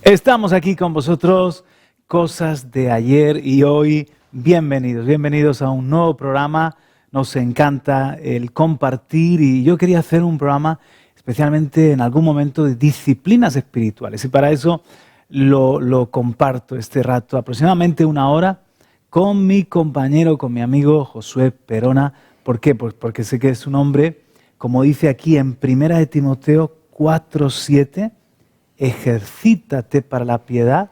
Estamos aquí con vosotros, Cosas de Ayer y Hoy. Bienvenidos a un nuevo programa. Nos encanta el compartir y yo quería hacer un programa especialmente en algún momento de disciplinas espirituales. Y para eso lo comparto este rato, aproximadamente una hora, con mi compañero, con mi amigo Josué Perona. ¿Por qué? Pues porque sé que es un hombre, como dice aquí en 1 de Timoteo 4:7, ejercítate para la piedad,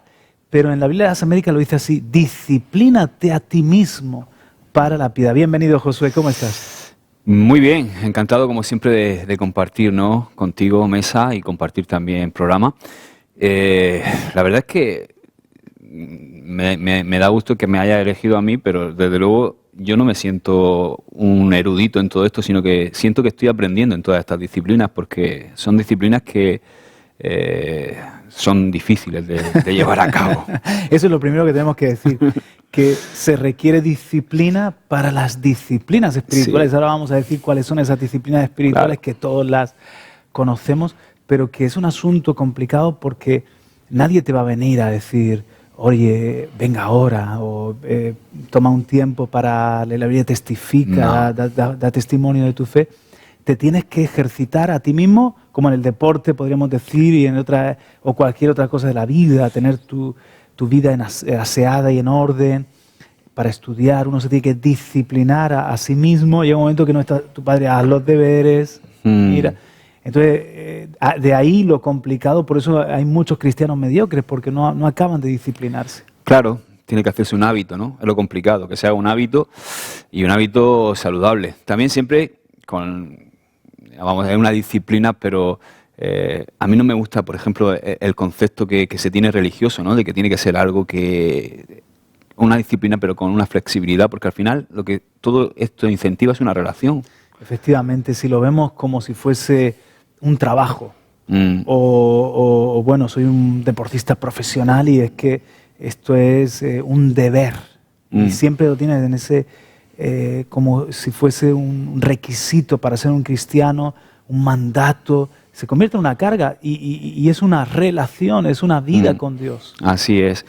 pero en la Biblia de las Américas lo dice así: disciplínate a ti mismo para la piedad. Bienvenido, Josué, ¿cómo estás? Muy bien, encantado como siempre de compartir, ¿no?, contigo mesa y compartir también programa. La verdad es que me da gusto que me haya elegido a mí, pero desde luego yo no me siento un erudito en todo esto, sino que siento que estoy aprendiendo en todas estas disciplinas, porque son disciplinas que son difíciles de llevar a cabo. Eso es lo primero que tenemos que decir, que se requiere disciplina para las disciplinas espirituales. Sí. Ahora vamos a decir cuáles son esas disciplinas espirituales, claro, que todos las conocemos, pero que es un asunto complicado porque nadie te va a venir a decir: oye, venga ahora, o toma un tiempo para leer la Biblia, testifica, no, da testimonio de tu fe. Te tienes que ejercitar a ti mismo, como en el deporte podríamos decir, y en otra, o cualquier otra cosa de la vida, tener tu vida aseada y en orden para estudiar. Uno se tiene que disciplinar a sí mismo. Llega un momento que no está tu padre: haz los deberes, mira. Entonces, de ahí lo complicado, por eso hay muchos cristianos mediocres, porque no acaban de disciplinarse. Claro, tiene que hacerse un hábito, ¿no? Es lo complicado, que se haga un hábito y un hábito saludable. También siempre vamos a ver, una disciplina, pero a mí no me gusta, por ejemplo, el concepto que se tiene religioso, ¿no?, de que tiene que ser algo una disciplina, pero con una flexibilidad, porque al final lo que todo esto incentiva es una relación. Efectivamente, si lo vemos como si fuese un trabajo, o bueno, soy un deportista profesional y es que esto es un deber, y siempre lo tienes en ese, como si fuese un requisito para ser un cristiano, un mandato. Se convierte en una carga y es una relación, es una vida con Dios. Así es,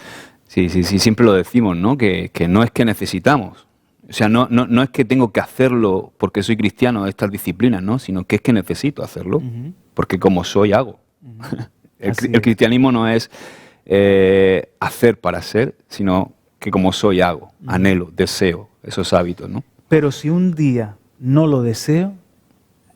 sí, siempre lo decimos, ¿no?, que no es que necesitamos. O sea, no es que tengo que hacerlo porque soy cristiano, estas disciplinas, ¿no?, sino que es que necesito hacerlo, porque como soy, hago. El cristianismo no es hacer para ser, sino que como soy, hago, anhelo, deseo esos hábitos, ¿no? Pero si un día no lo deseo,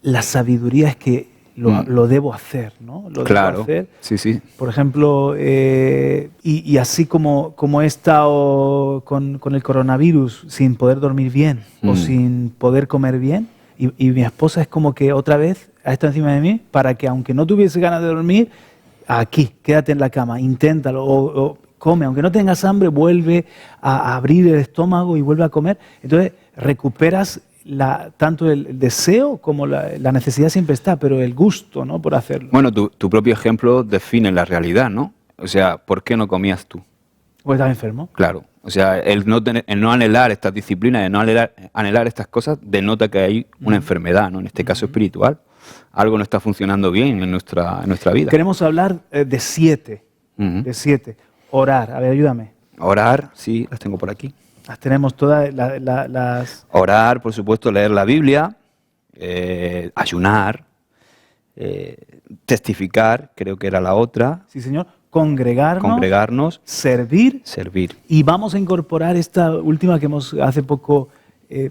la sabiduría es que lo debo hacer, ¿no? Claro, debo hacer. Sí. Por ejemplo, y así como he estado con el coronavirus sin poder dormir bien o sin poder comer bien, y mi esposa es como que otra vez ha estado encima de mí para que, aunque no tuviese ganas de dormir, aquí, quédate en la cama, inténtalo, o come, aunque no tengas hambre, vuelve a abrir el estómago y vuelve a comer. Entonces recuperas tanto el deseo como la necesidad siempre está, pero el gusto, ¿no?, por hacerlo. Bueno, tu propio ejemplo define la realidad, ¿no? O sea, ¿por qué no comías tú? ¿O estás enfermo? Claro. O sea, el no anhelar estas disciplinas, el no anhelar estas cosas, denota que hay una enfermedad, ¿no?, en este caso espiritual. Algo no está funcionando bien en nuestra vida. Queremos hablar de 7. De 7. Orar. A ver, ayúdame. Orar, sí, las tengo por aquí. Las tenemos todas las... Orar, por supuesto, leer la Biblia, ayunar, testificar, creo que era la otra. Sí, señor. Congregarnos. Servir. Y vamos a incorporar esta última que hemos hace poco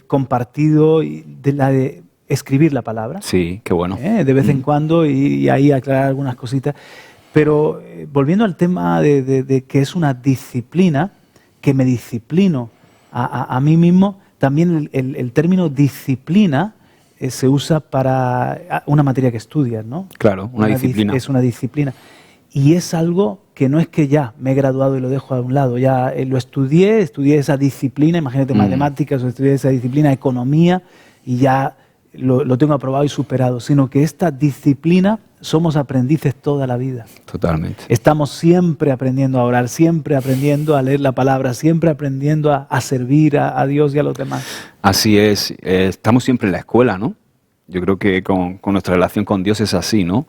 compartido, de la de escribir la palabra. Sí, qué bueno. De vez en cuando, y ahí aclarar algunas cositas. Pero volviendo al tema de que es una disciplina, que me disciplino a mí mismo, también el término disciplina se usa para una materia que estudias, ¿no? Claro, una disciplina. Es una disciplina. Y es algo que no es que ya me he graduado y lo dejo a un lado, ya lo estudié esa disciplina, imagínate matemáticas, o estudié esa disciplina, economía, y ya lo tengo aprobado y superado, sino que esta disciplina somos aprendices toda la vida. Totalmente. Estamos siempre aprendiendo a orar, siempre aprendiendo a leer la palabra, siempre aprendiendo a servir a Dios y a los demás. Así es, estamos siempre en la escuela, ¿no? Yo creo que con nuestra relación con Dios es así, ¿no?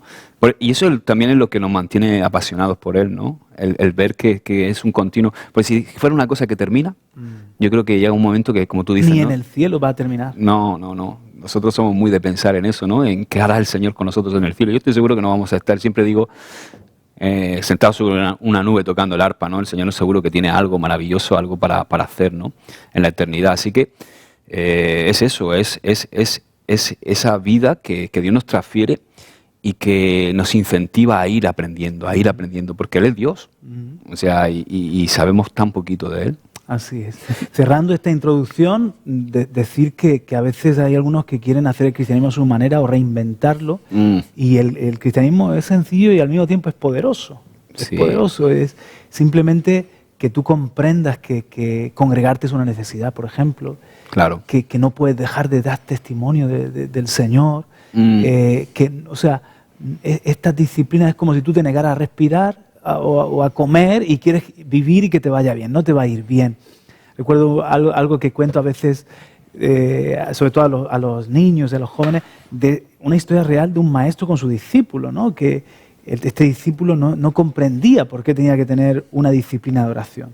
Y eso también es lo que nos mantiene apasionados por Él, ¿no? El ver que es un continuo. Pues si fuera una cosa que termina, yo creo que llega un momento que, como tú dices, Ni ¿no? en el cielo va a terminar. No. Nosotros somos muy de pensar en eso, ¿no? En qué hará el Señor con nosotros en el cielo. Yo estoy seguro que no vamos a estar, siempre digo, sentados sobre una nube tocando el arpa, ¿no? El Señor seguro que tiene algo maravilloso, algo para hacer, ¿no? En la eternidad. Así que es eso, es esa vida que Dios nos transfiere y que nos incentiva a ir aprendiendo, porque Él es Dios. O sea, y sabemos tan poquito de Él. Así es. Cerrando esta introducción, decir que a veces hay algunos que quieren hacer el cristianismo a su manera o reinventarlo, y el cristianismo es sencillo y al mismo tiempo es poderoso. Es poderoso, es simplemente que tú comprendas que congregarte es una necesidad, por ejemplo. Claro. Que no puedes dejar de dar testimonio del Señor. O sea, estas disciplinas es como si tú te negaras a respirar o a comer y quieres vivir y que te vaya bien. No te va a ir bien. Recuerdo algo que cuento a veces, sobre todo a los niños, a los jóvenes, de una historia real de un maestro con su discípulo, ¿no? Que este discípulo no comprendía por qué tenía que tener una disciplina de oración.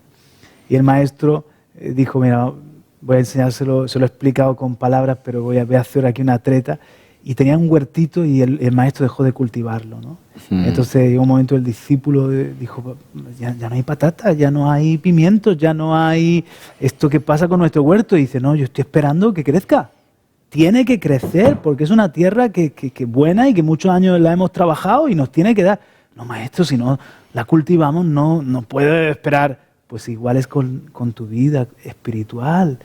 Y el maestro dijo, mira, voy a enseñárselo, se lo he explicado con palabras, pero voy a hacer aquí una treta. Y tenía un huertito y el maestro dejó de cultivarlo, ¿no? Entonces llegó un momento el discípulo dijo, ya no hay patatas, ya no hay pimientos, ya no hay esto que pasa con nuestro huerto. Y dice, no, yo estoy esperando que crezca. Tiene que crecer porque es una tierra que buena y que muchos años la hemos trabajado y nos tiene que dar. No, maestro, si no la cultivamos no puede esperar. Pues igual es con tu vida espiritual.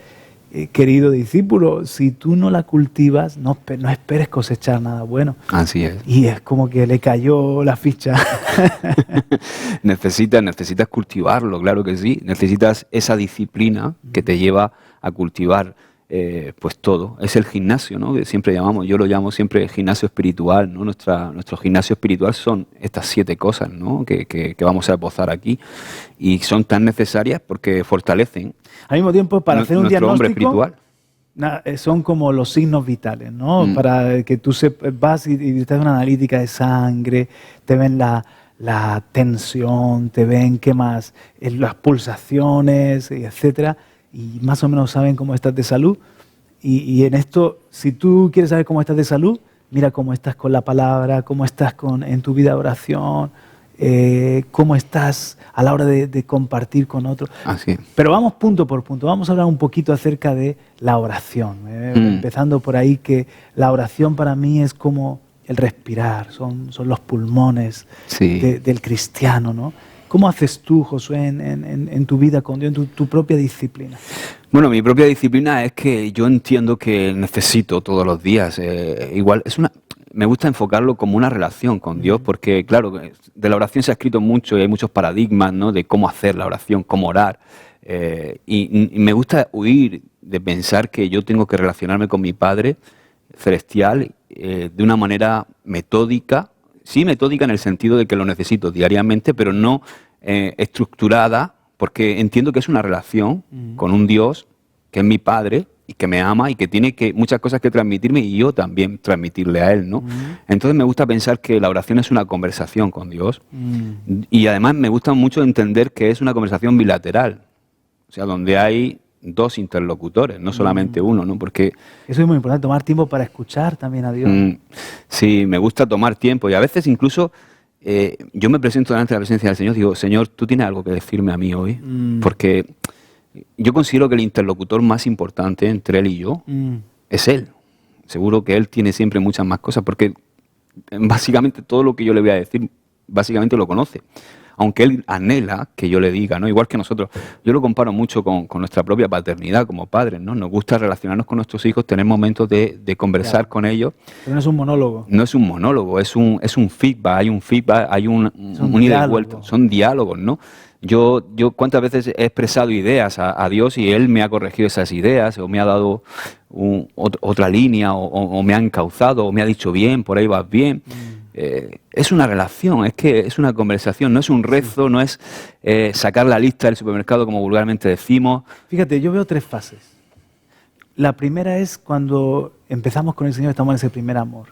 Querido discípulo, si tú no la cultivas, no esperes cosechar nada bueno. Así es. Y es como que le cayó la ficha. Necesitas cultivarlo, claro que sí. Necesitas esa disciplina que te lleva a cultivar pues todo. Es el gimnasio, ¿no? Que siempre llamamos, yo lo llamo siempre gimnasio espiritual, ¿no? Nuestro gimnasio espiritual son estas 7 cosas, ¿no? que vamos a esbozar aquí, y son tan necesarias porque fortalecen al mismo tiempo, para hacer un diagnóstico, hombre espiritual. Son como los signos vitales, ¿no? Para que tú vas y te das una analítica de sangre, te ven la tensión, te ven qué más, las pulsaciones, etcétera, y más o menos saben cómo estás de salud. Y en esto, si tú quieres saber cómo estás de salud, mira cómo estás con la palabra, cómo estás en tu vida de oración, cómo estás a la hora de compartir con otros. Así. Pero vamos punto por punto, vamos a hablar un poquito acerca de la oración. Empezando por ahí, que la oración para mí es como el respirar, son los pulmones del cristiano, ¿no? ¿Cómo haces tú, Josué, en tu vida con Dios, en tu propia disciplina? Bueno, mi propia disciplina es que yo entiendo que necesito todos los días. Igual me gusta enfocarlo como una relación con Dios, porque claro, de la oración se ha escrito mucho y hay muchos paradigmas, ¿no? De cómo hacer la oración, cómo orar. Y me gusta huir de pensar que yo tengo que relacionarme con mi Padre celestial de una manera metódica. Sí, metódica en el sentido de que lo necesito diariamente, pero no estructurada, porque entiendo que es una relación con un Dios que es mi Padre y que me ama y que tiene muchas cosas que transmitirme y yo también transmitirle a Él, ¿no? Entonces me gusta pensar que la oración es una conversación con Dios y además me gusta mucho entender que es una conversación bilateral, o sea, donde hay 2 interlocutores, no solamente uno, ¿no? Porque eso es muy importante, tomar tiempo para escuchar también a Dios. Sí, me gusta tomar tiempo y a veces incluso yo me presento delante de la presencia del Señor y digo, Señor, ¿tú tienes algo que decirme a mí hoy? Porque yo considero que el interlocutor más importante entre Él y yo es Él. Seguro que Él tiene siempre muchas más cosas porque básicamente todo lo que yo le voy a decir, básicamente lo conoce. Aunque Él anhela que yo le diga, ¿no? Igual que nosotros. Yo lo comparo mucho con nuestra propia paternidad como padres, ¿no? Nos gusta relacionarnos con nuestros hijos, tener momentos de conversar con ellos. Pero no es un monólogo. No es un monólogo, es un feedback, hay un ida y vuelta. Son diálogos, ¿no? Yo cuántas veces he expresado ideas a Dios y Él me ha corregido esas ideas o me ha dado otra línea o me ha encauzado o me ha dicho bien, por ahí vas bien. Es una relación, es que es una conversación, no es un rezo, no es sacar la lista del supermercado como vulgarmente decimos. Fíjate, yo veo 3 fases. La primera es cuando empezamos con el Señor, estamos en ese primer amor,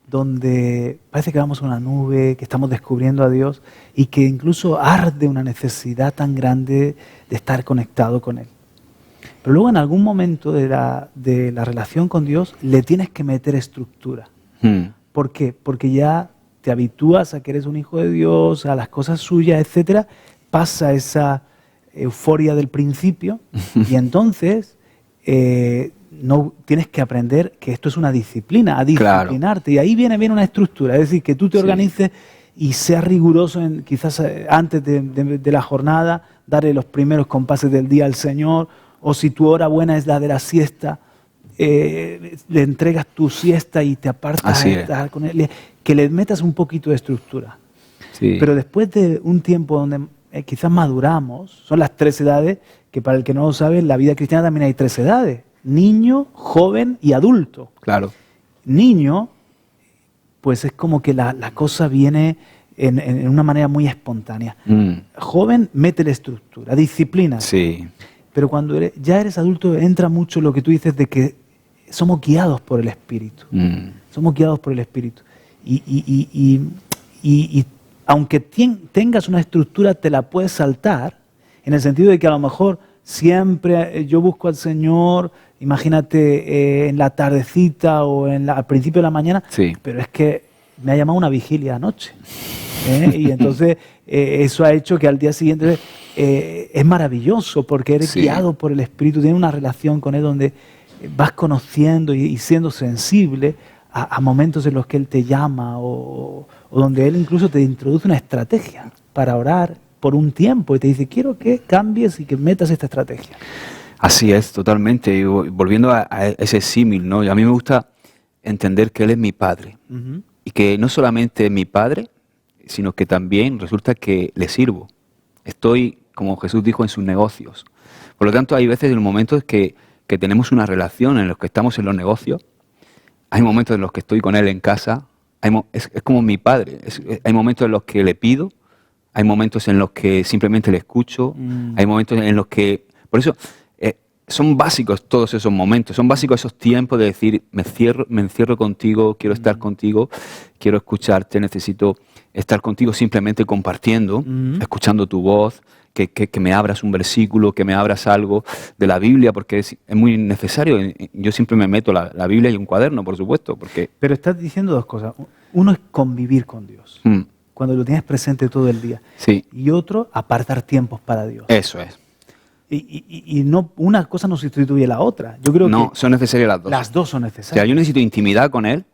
donde parece que vamos a una nube, que estamos descubriendo a Dios y que incluso arde una necesidad tan grande de estar conectado con Él. Pero luego en algún momento de la relación con Dios le tienes que meter estructura. ¿Por qué? Porque ya te habitúas a que eres un hijo de Dios, a las cosas suyas, etcétera. Pasa esa euforia del principio y entonces no tienes que aprender que esto es una disciplina, a disciplinarte. Claro. Y ahí viene bien una estructura, es decir, que tú te organices y seas riguroso en, quizás antes de la jornada, darle los primeros compases del día al Señor, o si tu hora buena es la de la siesta, le entregas tu siesta y te apartas a estar con Él, que le metas un poquito de estructura. Sí. Pero después de un tiempo donde quizás maduramos, son las 3 edades, que para el que no lo sabe, en la vida cristiana también hay 3 edades: niño, joven y adulto. Claro. Niño, pues es como que la cosa viene en una manera muy espontánea. Joven, métele estructura, disciplina. Sí. Pero cuando ya eres adulto, entra mucho lo que tú dices de que somos guiados por el Espíritu. Somos guiados por el Espíritu. Y aunque tengas una estructura, te la puedes saltar, en el sentido de que a lo mejor siempre yo busco al Señor, imagínate en la tardecita o al principio de la mañana, pero es que me ha llamado una vigilia anoche. Y entonces eso ha hecho que al día siguiente es maravilloso porque eres guiado por el Espíritu, tienes una relación con Él donde vas conociendo y siendo sensible a momentos en los que Él te llama o donde Él incluso te introduce una estrategia para orar por un tiempo y te dice, quiero que cambies y que metas esta estrategia. Así es, totalmente. Y volviendo a ese símil, ¿no? A mí me gusta entender que Él es mi Padre. Y que no solamente es mi Padre, sino que también resulta que le sirvo. Estoy, como Jesús dijo, en sus negocios. Por lo tanto, hay veces en los momentos que tenemos una relación en los que estamos en los negocios. Hay momentos en los que estoy con Él en casa. Es como mi Padre. Hay momentos en los que le pido. Hay momentos en los que simplemente le escucho. Hay momentos en los que... Por eso son básicos todos esos momentos. Son básicos esos tiempos de decir, me encierro contigo, quiero estar contigo, quiero escucharte, necesito estar contigo simplemente compartiendo, escuchando tu voz, que me abras un versículo, que me abras algo de la Biblia, porque es muy necesario. Yo siempre me meto la Biblia y un cuaderno, por supuesto. Pero estás diciendo 2 cosas. Uno es convivir con Dios, cuando lo tienes presente todo el día. Sí. Y otro, apartar tiempos para Dios. Eso es. Y no, una cosa no sustituye la otra. Yo creo que son necesarias las dos. Las dos son necesarias. O sea, yo necesito intimidad con Él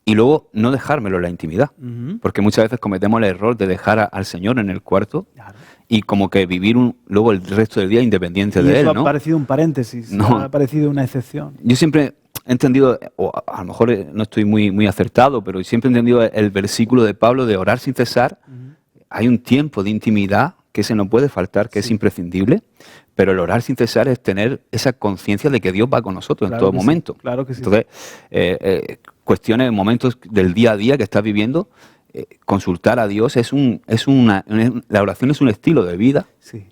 y luego no dejármelo la intimidad. Porque muchas veces cometemos el error de dejar al Señor en el cuarto y como que vivir luego el resto del día independiente de Él, ¿no? Eso ha parecido un paréntesis, ha parecido una excepción. Yo siempre he entendido, o a lo mejor no estoy muy acertado, pero siempre he entendido el versículo de Pablo de orar sin cesar. Hay un tiempo de intimidad que ese no puede faltar, que es imprescindible, pero el orar sin cesar es tener esa conciencia de que Dios va con nosotros en todo momento. Sí, claro que sí. Entonces, cuestiones, momentos del día a día que estás viviendo, consultar a Dios la oración es un estilo de vida,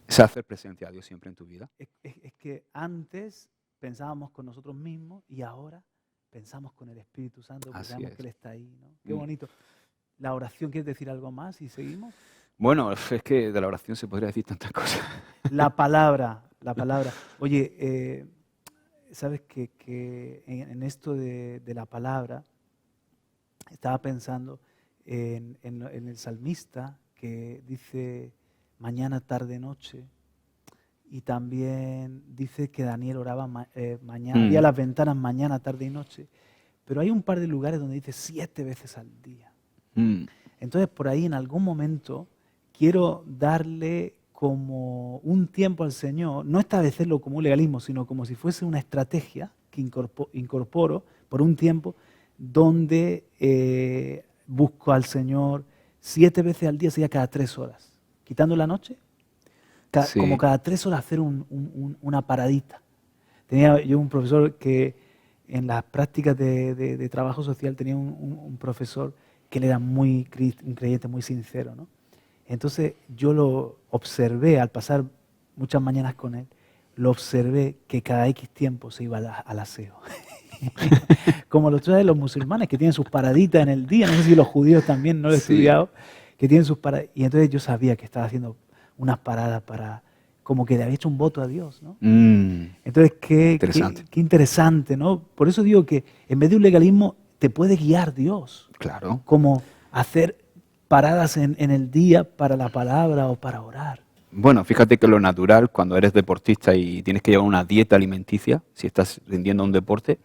es hacer presencia a Dios siempre en tu vida. Es que antes pensábamos con nosotros mismos y ahora pensamos con el Espíritu Santo, porque sabemos que Él está ahí, ¿no? Qué bonito. La oración, ¿quieres decir algo más y seguimos? Bueno, es que de la oración se podría decir tantas cosas. La palabra. Oye, sabes que en esto de la palabra, estaba pensando en el salmista que dice mañana, tarde, noche, y también dice que Daniel oraba mañana, abría las ventanas mañana, tarde y noche, pero hay un par de lugares donde dice 7 veces al día. Entonces, por ahí en algún momento quiero darle como un tiempo al Señor, no establecerlo como un legalismo, sino como si fuese una estrategia que incorporo por un tiempo donde busco al Señor 7 veces al día, sería cada 3 horas. Quitando la noche, como cada 3 horas hacer una paradita. Tenía yo un profesor que en las prácticas de trabajo social tenía un profesor que él era un creyente muy sincero, ¿no? Entonces yo lo observé al pasar muchas mañanas con él. lo observé que cada X tiempo se iba al aseo. Como los musulmanes que tienen sus paraditas en el día, no sé si los judíos también, no lo he estudiado, que tienen sus paradas. Y entonces yo sabía que estaba haciendo unas paradas para, como que le había hecho un voto a Dios, ¿no? Entonces, qué interesante, ¿no? Por eso digo que en vez de un legalismo te puede guiar Dios. Claro. Como hacer paradas en el día para la palabra o para orar. Bueno, fíjate que lo natural, cuando eres deportista y tienes que llevar una dieta alimenticia, si estás rindiendo un deporte,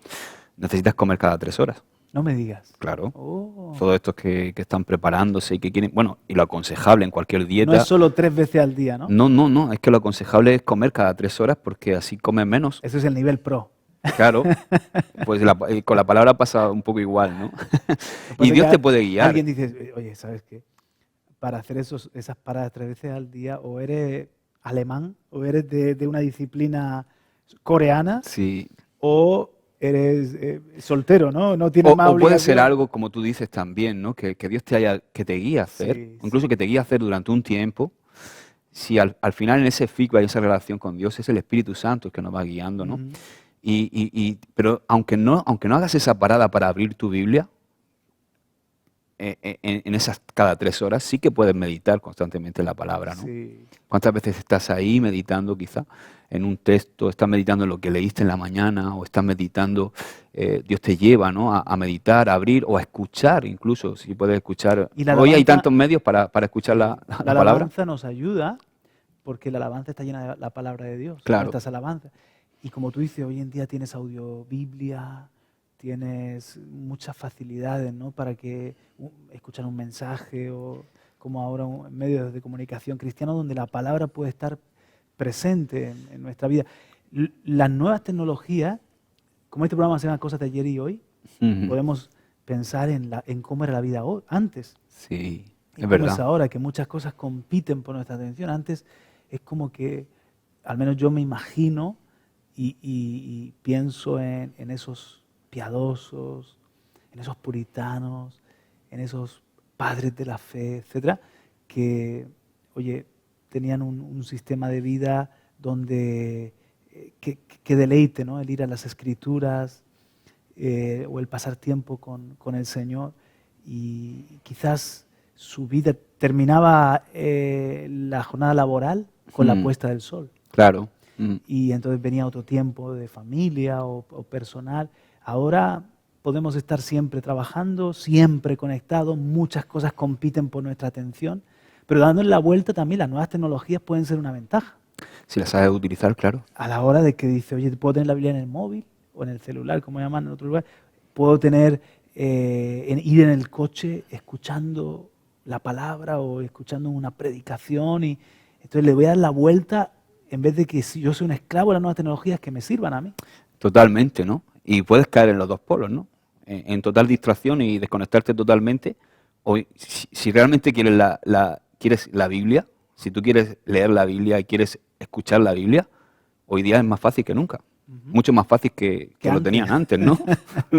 necesitas comer cada 3 horas. No me digas. Claro. Todos estos que están preparándose y que quieren... Bueno, y lo aconsejable en cualquier dieta... No es solo 3 veces al día, ¿no? No. Es que lo aconsejable es comer cada 3 horas porque así comes menos. Eso es el nivel pro. Claro. Pues con la palabra pasa un poco igual, ¿no? Y Dios te puede guiar. Alguien dice, oye, ¿sabes qué? Para hacer esas paradas 3 veces al día, o eres alemán, o eres de una disciplina coreana, sí, o eres soltero, ¿no? No tienes más o puede ser algo, como tú dices también, ¿no? Que Dios que te guíe a hacer, sí, incluso que te guíe a hacer durante un tiempo. Si al final en ese feedback y esa relación con Dios es el Espíritu Santo el que nos va guiando, ¿no? Pero aunque no hagas esa parada para abrir tu Biblia, en esas cada 3 horas sí que puedes meditar constantemente en la palabra, ¿no? Sí. ¿Cuántas veces estás ahí meditando quizá en un texto, estás meditando en lo que leíste en la mañana o estás meditando, Dios te lleva, ¿no? a meditar, a abrir o a escuchar incluso, si puedes escuchar. Hoy hay tantos medios para escuchar la palabra. La alabanza nos ayuda porque la alabanza está llena de la palabra de Dios, claro. Nuestras alabanzas. Y como tú dices, hoy en día tienes audiobiblia, tienes muchas facilidades, ¿no? Para que escuchar un mensaje o como ahora en medios de comunicación cristianos donde la palabra puede estar presente en nuestra vida. Las nuevas tecnologías, como este programa se llama Cosas de ayer y hoy, podemos pensar en cómo era la vida antes. Sí, y cómo es ahora, que muchas cosas compiten por nuestra atención. Antes es como que, al menos yo me imagino y pienso en esos piadosos, en esos puritanos, en esos padres de la fe, etcétera, que, oye, tenían un sistema de vida donde que deleite, ¿no? El ir a las Escrituras o el pasar tiempo con el Señor, y quizás su vida terminaba la jornada laboral con la puesta del sol. Claro. Y entonces venía otro tiempo de familia o personal. Ahora podemos estar siempre trabajando, siempre conectados, muchas cosas compiten por nuestra atención, pero dándole la vuelta también las nuevas tecnologías pueden ser una ventaja. Si las sabes utilizar, claro. A la hora de que dice, oye, puedo tener la Biblia en el móvil o en el celular, como llaman en otro lugar, puedo tener, ir en el coche escuchando la palabra o escuchando una predicación, y entonces le voy a dar la vuelta en vez de que si yo soy un esclavo de las nuevas tecnologías que me sirvan a mí. Totalmente, ¿no? Y puedes caer en los dos polos, ¿no? En total distracción y desconectarte totalmente. O si realmente quieres quieres la Biblia, si tú quieres leer la Biblia y quieres escuchar la Biblia, hoy día es más fácil que nunca. Mucho más fácil que lo tenían antes, ¿no?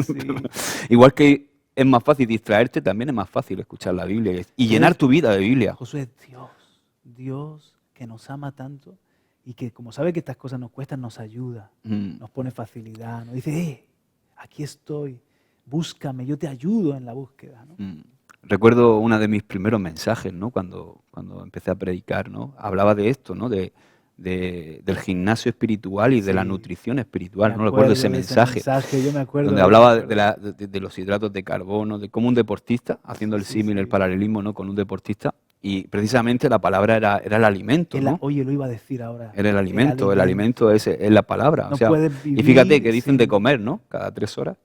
Sí. Igual que es más fácil distraerte, también es más fácil escuchar la Biblia y llenar tu vida de Biblia. Josué, Dios que nos ama tanto y que como sabe que estas cosas nos cuestan, nos ayuda, nos pone facilidad, nos dice, aquí estoy, búscame, yo te ayudo en la búsqueda, ¿no? Recuerdo uno de mis primeros mensajes, ¿no? Cuando empecé a predicar, ¿no? Hablaba de esto, ¿no? Del gimnasio espiritual y de la nutrición espiritual. No recuerdo ese mensaje. Yo me acuerdo. Donde hablaba de los hidratos de carbono, de cómo un deportista, haciendo el símil, el paralelismo, ¿no? Con un deportista. Y precisamente la palabra era el alimento, ¿no? Oye, lo iba a decir ahora. Era el alimento es la palabra. No, o sea, y fíjate que dicen de comer, ¿no? Cada 3 horas.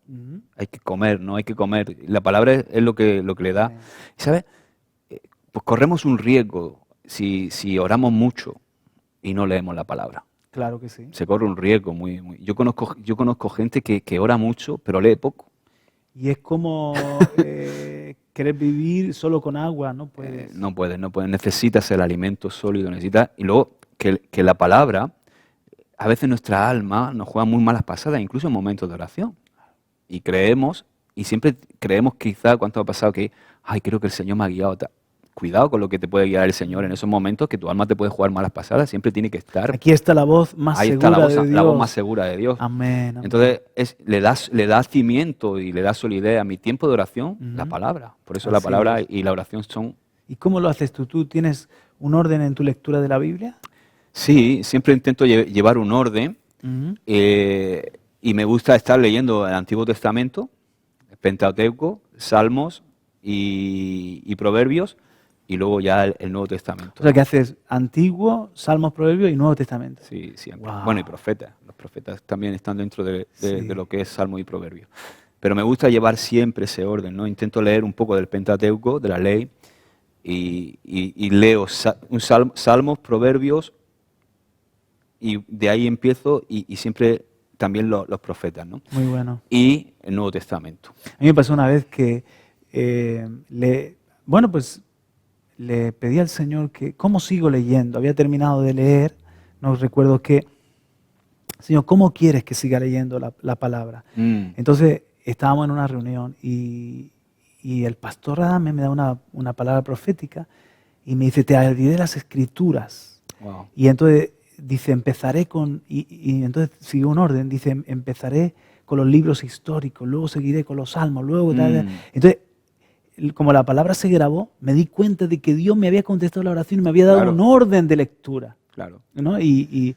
Hay que comer, ¿no? Hay que comer. La palabra es lo que le da. ¿Sabes? Pues corremos un riesgo si oramos mucho y no leemos la palabra. Claro que sí. Se corre un riesgo muy... Yo conozco gente que ora mucho, pero lee poco. Y es como querer vivir solo con agua, ¿no? Puedes. No puedes. Necesitas el alimento sólido, y luego que la palabra, a veces nuestra alma nos juega muy malas pasadas, incluso en momentos de oración. Y siempre creemos quizá, ¿cuánto ha pasado? Que, creo que el Señor me ha guiado. cuidado con lo que te puede guiar el Señor en esos momentos que tu alma te puede jugar malas pasadas. Siempre tiene que estar. Aquí está la voz más Ahí segura está la voz, de Dios. la voz más segura de Dios. Amén. Entonces le da cimiento y le da solidez a mi tiempo de oración, la palabra. Por eso la Así palabra es. y la oración son... ¿Y cómo lo haces tú? ¿Tú tienes un orden en tu lectura de la Biblia? Sí, siempre intento llevar un orden y me gusta estar leyendo el Antiguo Testamento, el Pentateuco, Salmos y Proverbios, y luego ya el Nuevo Testamento. O sea, que haces Antiguo, Salmos, Proverbios y Nuevo Testamento. Sí, siempre. Wow. Bueno, y profetas. Los profetas también están dentro de Sí. lo que es Salmo y Proverbio. Pero me gusta llevar siempre ese orden, ¿no? Intento leer un poco del Pentateuco, de la ley, y leo Salmos, Proverbios, y de ahí empiezo, y siempre también los profetas, ¿no? Muy bueno. Y el Nuevo Testamento. A mí me pasó una vez que le pedí al Señor que, ¿cómo sigo leyendo? Había terminado de leer, no recuerdo qué. Señor, ¿cómo quieres que siga leyendo la palabra? Entonces estábamos en una reunión y el pastor Adame me da una palabra profética y me dice, te abriré las escrituras. Wow. Y entonces dice, empezaré con, y entonces siguió un orden, dice, empezaré con los libros históricos, luego seguiré con los salmos, luego tal. Entonces, como la palabra se grabó, me di cuenta de que Dios me había contestado la oración y me había dado Claro. un orden de lectura. Claro. ¿No? Y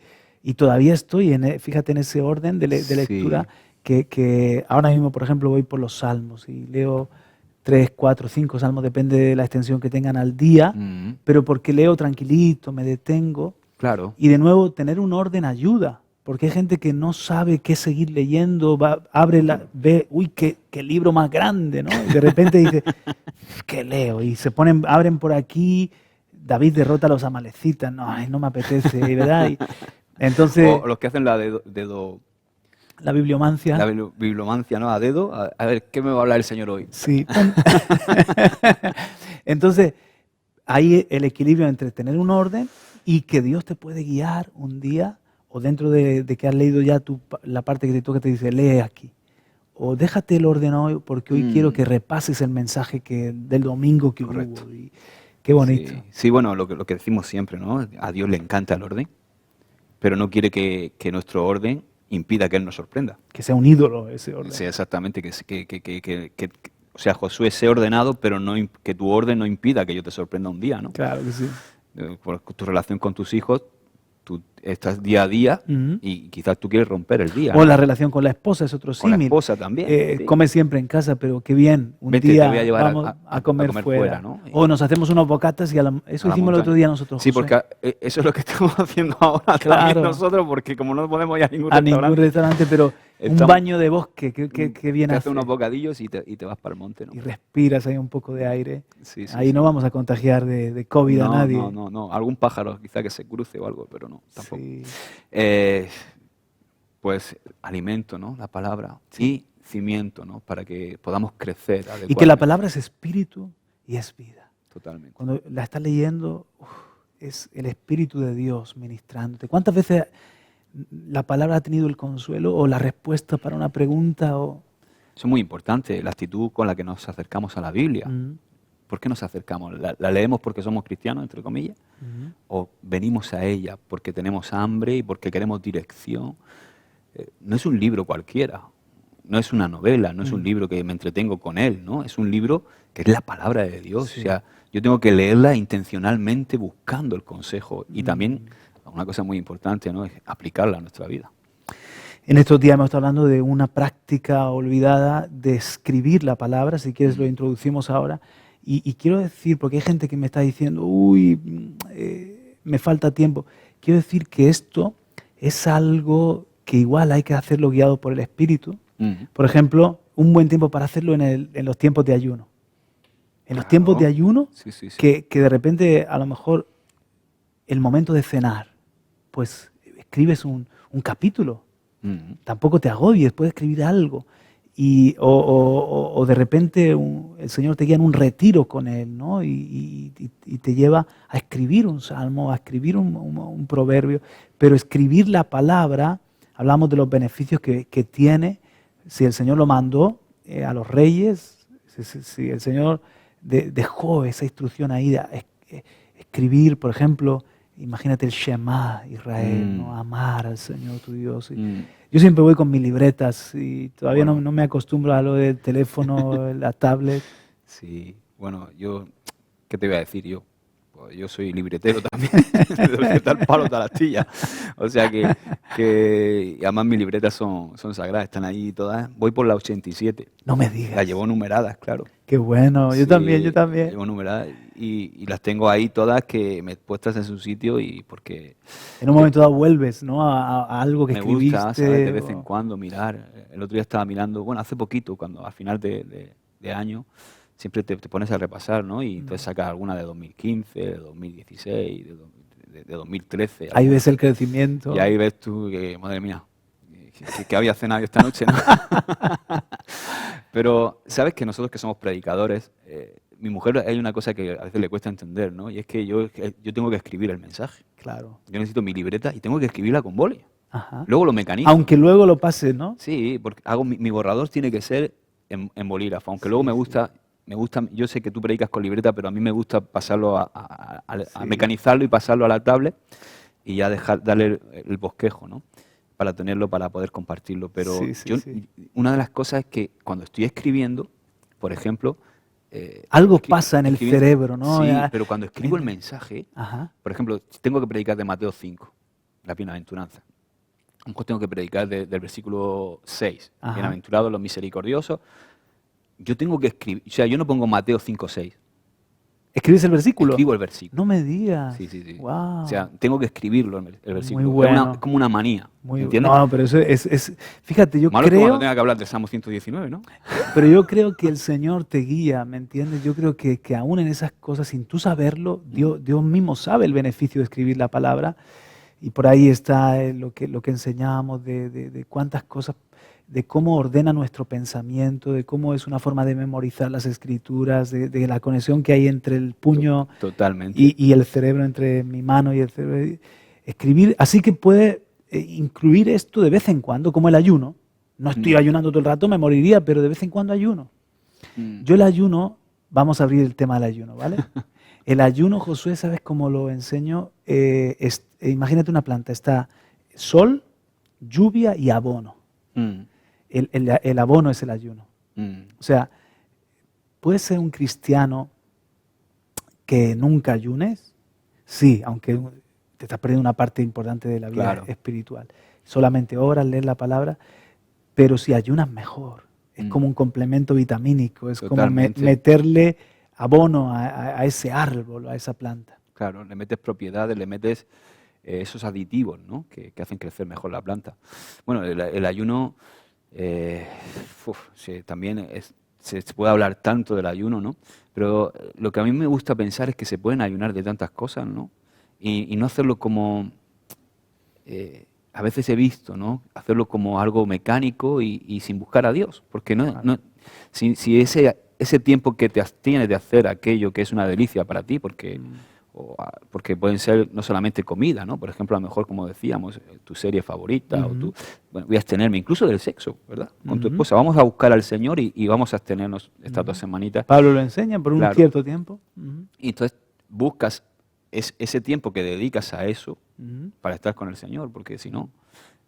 todavía estoy, fíjate, en ese orden de lectura que ahora mismo, por ejemplo, voy por los salmos y leo 3, 4, 5 salmos, depende de la extensión que tengan al día, pero porque leo tranquilito, me detengo. Claro. Y de nuevo, tener un orden ayuda, porque hay gente que no sabe qué seguir leyendo, ve, uy, qué libro más grande, ¿no? Y de repente dice, ¿qué leo? Y se abren por aquí, David derrota a los amalecitas, no, ay, no me apetece, ¿verdad? Y entonces, O los que hacen la bibliomancia. La bibliomancia, ¿no? A dedo. A ver, ¿qué me va a hablar el Señor hoy? Sí. Entonces, hay el equilibrio entre tener un orden y que Dios te puede guiar un día, o dentro de que has leído ya la parte que te toca, te dice, lee aquí. O déjate el orden hoy, porque hoy quiero que repases el mensaje del domingo que Correcto. hubo. Y qué bonito. Sí, bueno, lo que decimos siempre, ¿no? A Dios le encanta el orden, pero no quiere que nuestro orden impida que Él nos sorprenda. Que sea un ídolo ese orden. Sí, exactamente, o sea, Josué, sé ordenado, pero que tu orden no impida que yo te sorprenda un día, ¿no? Claro que sí. Por tu relación con tus hijos, tú estás día a día y quizás tú quieres romper el día. O ¿no? la relación con la esposa es otro Con la símil. esposa también. Sí. Come siempre en casa, pero qué bien. Un Vente, día te voy a llevar vamos a comer fuera. ¿no? O nos hacemos unos bocatas y eso hicimos el otro día nosotros. Sí, José. porque eso es lo que estamos haciendo ahora también nosotros, porque como no podemos ir a ningún restaurante, pero un baño de bosque, qué bien te hace. haces unos bocadillos y te vas para el monte, ¿no? Y respiras ahí un poco de aire. Sí, ahí no vamos a contagiar de COVID a nadie. No. Algún pájaro quizá que se cruce o algo, pero no, tampoco. Sí. Pues alimento, ¿no? La palabra. Y cimiento, ¿no? Para que podamos crecer adecuadamente. Y que la palabra es espíritu y es vida. Totalmente. Cuando la estás leyendo, es el Espíritu de Dios ministrándote. ¿Cuántas veces la palabra ha tenido el consuelo o la respuesta para una pregunta? Eso es muy importante, la actitud con la que nos acercamos a la Biblia. ¿Por qué nos acercamos? ¿La leemos porque somos cristianos, entre comillas? ¿O venimos a ella porque tenemos hambre y porque queremos dirección? No es un libro cualquiera, no es una novela, no es un libro que me entretengo con él, ¿no? Es un libro que es la palabra de Dios. Sí. O sea, yo tengo que leerla intencionalmente buscando el consejo. Y también, una cosa muy importante, ¿no? Es aplicarla a nuestra vida. En estos días hemos estado hablando de una práctica olvidada de escribir la palabra, si quieres lo introducimos ahora. Y quiero decir, porque hay gente que me está diciendo, me falta tiempo. Quiero decir que esto es algo que igual hay que hacerlo guiado por el Espíritu. Por ejemplo, un buen tiempo para hacerlo en los tiempos de ayuno. En los tiempos de ayuno, sí. Que de repente, a lo mejor, el momento de cenar, pues escribes un capítulo. Tampoco te agobies, puedes escribir algo. O de repente el Señor te guía en un retiro con Él, ¿no? Y te lleva a escribir un salmo, a escribir un proverbio. Pero escribir la palabra, hablamos de los beneficios que tiene. Si el Señor lo mandó a los reyes, si el Señor dejó esa instrucción ahí de escribir, por ejemplo, imagínate el Shema Israel, ¿no? Amar al Señor tu Dios. Yo siempre voy con mis libretas y todavía no me acostumbro a lo del teléfono, la tablet. Sí, bueno, ¿qué te voy a decir yo? Pues yo soy libretero también, de tal palo, tal astilla. O sea que además mis libretas son sagradas, están ahí todas. Voy por la 87. No me digas. Las llevo numeradas, claro. Qué bueno, yo Sí, también. Las llevo numeradas y las tengo ahí todas puestas en su sitio y porque... En un momento dado vuelves, ¿no? A algo que me escribiste. gusta, ¿sabes? De vez en cuando mirar. El otro día estaba mirando, bueno, hace poquito, cuando al final de año, siempre te pones a repasar, ¿no? Y entonces sacas alguna de 2015, de 2016, de 2013. Ahí ves el crecimiento. Y ahí ves tú que, madre mía, que había cenado esta noche, ¿no? Pero, ¿sabes que nosotros que somos predicadores, mi mujer hay una cosa que a veces le cuesta entender, ¿no? Y es que yo tengo que escribir el mensaje. Claro. Yo necesito mi libreta y tengo que escribirla con boli. Ajá. Luego lo mecanizo. Aunque luego lo pases, ¿no? Sí, porque mi borrador tiene que ser en bolígrafo, aunque luego me gusta, yo sé que tú predicas con libreta, pero a mí me gusta pasarlo a mecanizarlo y pasarlo a la tablet y ya darle el bosquejo, ¿no? Para tenerlo, para poder compartirlo. Pero una de las cosas es que cuando estoy escribiendo, por ejemplo... algo pasa en el cerebro, ¿no? Sí, pero cuando escribo el mensaje, por ejemplo, tengo que predicar de Mateo 5, la bienaventuranza. A lo mejor tengo que predicar del versículo 6, bienaventurados los misericordiosos. Yo tengo que escribir, o sea, yo no pongo Mateo 5, 6. ¿Escribes el versículo? Escribo el versículo. No me digas. Sí. Wow. O sea, tengo que escribirlo el versículo. Muy bueno. Es como una manía. ¿Entiendes? No, pero eso es fíjate, yo Malo creo... es cuando tenga que hablar del Salmo 119, ¿no? Pero yo creo que el Señor te guía, ¿me entiendes? Yo creo que aún en esas cosas, sin tú saberlo, Dios mismo sabe el beneficio de escribir la palabra. Y por ahí está lo que enseñamos de cuántas cosas, de cómo ordena nuestro pensamiento, de cómo es una forma de memorizar las escrituras, de la conexión que hay entre el puño y el cerebro, entre mi mano y el cerebro. Escribir, así que puede incluir esto de vez en cuando, como el ayuno. No estoy ayunando todo el rato, me moriría, pero de vez en cuando ayuno. Yo el ayuno, vamos a abrir el tema del ayuno, ¿vale? El ayuno, Josué, ¿sabes cómo lo enseño? Imagínate una planta, está sol, lluvia y abono. El abono es el ayuno. O sea, ¿puedes ser un cristiano que nunca ayunes? Sí, aunque te estás perdiendo una parte importante de la vida espiritual. Solamente oras, lees la palabra, pero si ayunas mejor. Es como un complemento vitamínico, es como meterle abono a ese árbol, a esa planta. Claro, le metes propiedades, le metes esos aditivos, ¿no? que hacen crecer mejor la planta. Bueno, el ayuno, también se puede hablar tanto del ayuno, ¿no? Pero lo que a mí me gusta pensar es que se pueden ayunar de tantas cosas, ¿no? Y no hacerlo como, a veces he visto, ¿no? Hacerlo como algo mecánico y sin buscar a Dios, porque si ese tiempo que te abstienes de hacer aquello que es una delicia para ti, porque pueden ser no solamente comida, ¿no? Por ejemplo, a lo mejor, como decíamos, tu serie favorita, voy a abstenerme incluso del sexo, ¿verdad? Con tu esposa, vamos a buscar al Señor y vamos a abstenernos estas 2 semanitas. Pablo lo enseña por un cierto tiempo. Y entonces buscas ese tiempo que dedicas a eso para estar con el Señor, porque si no,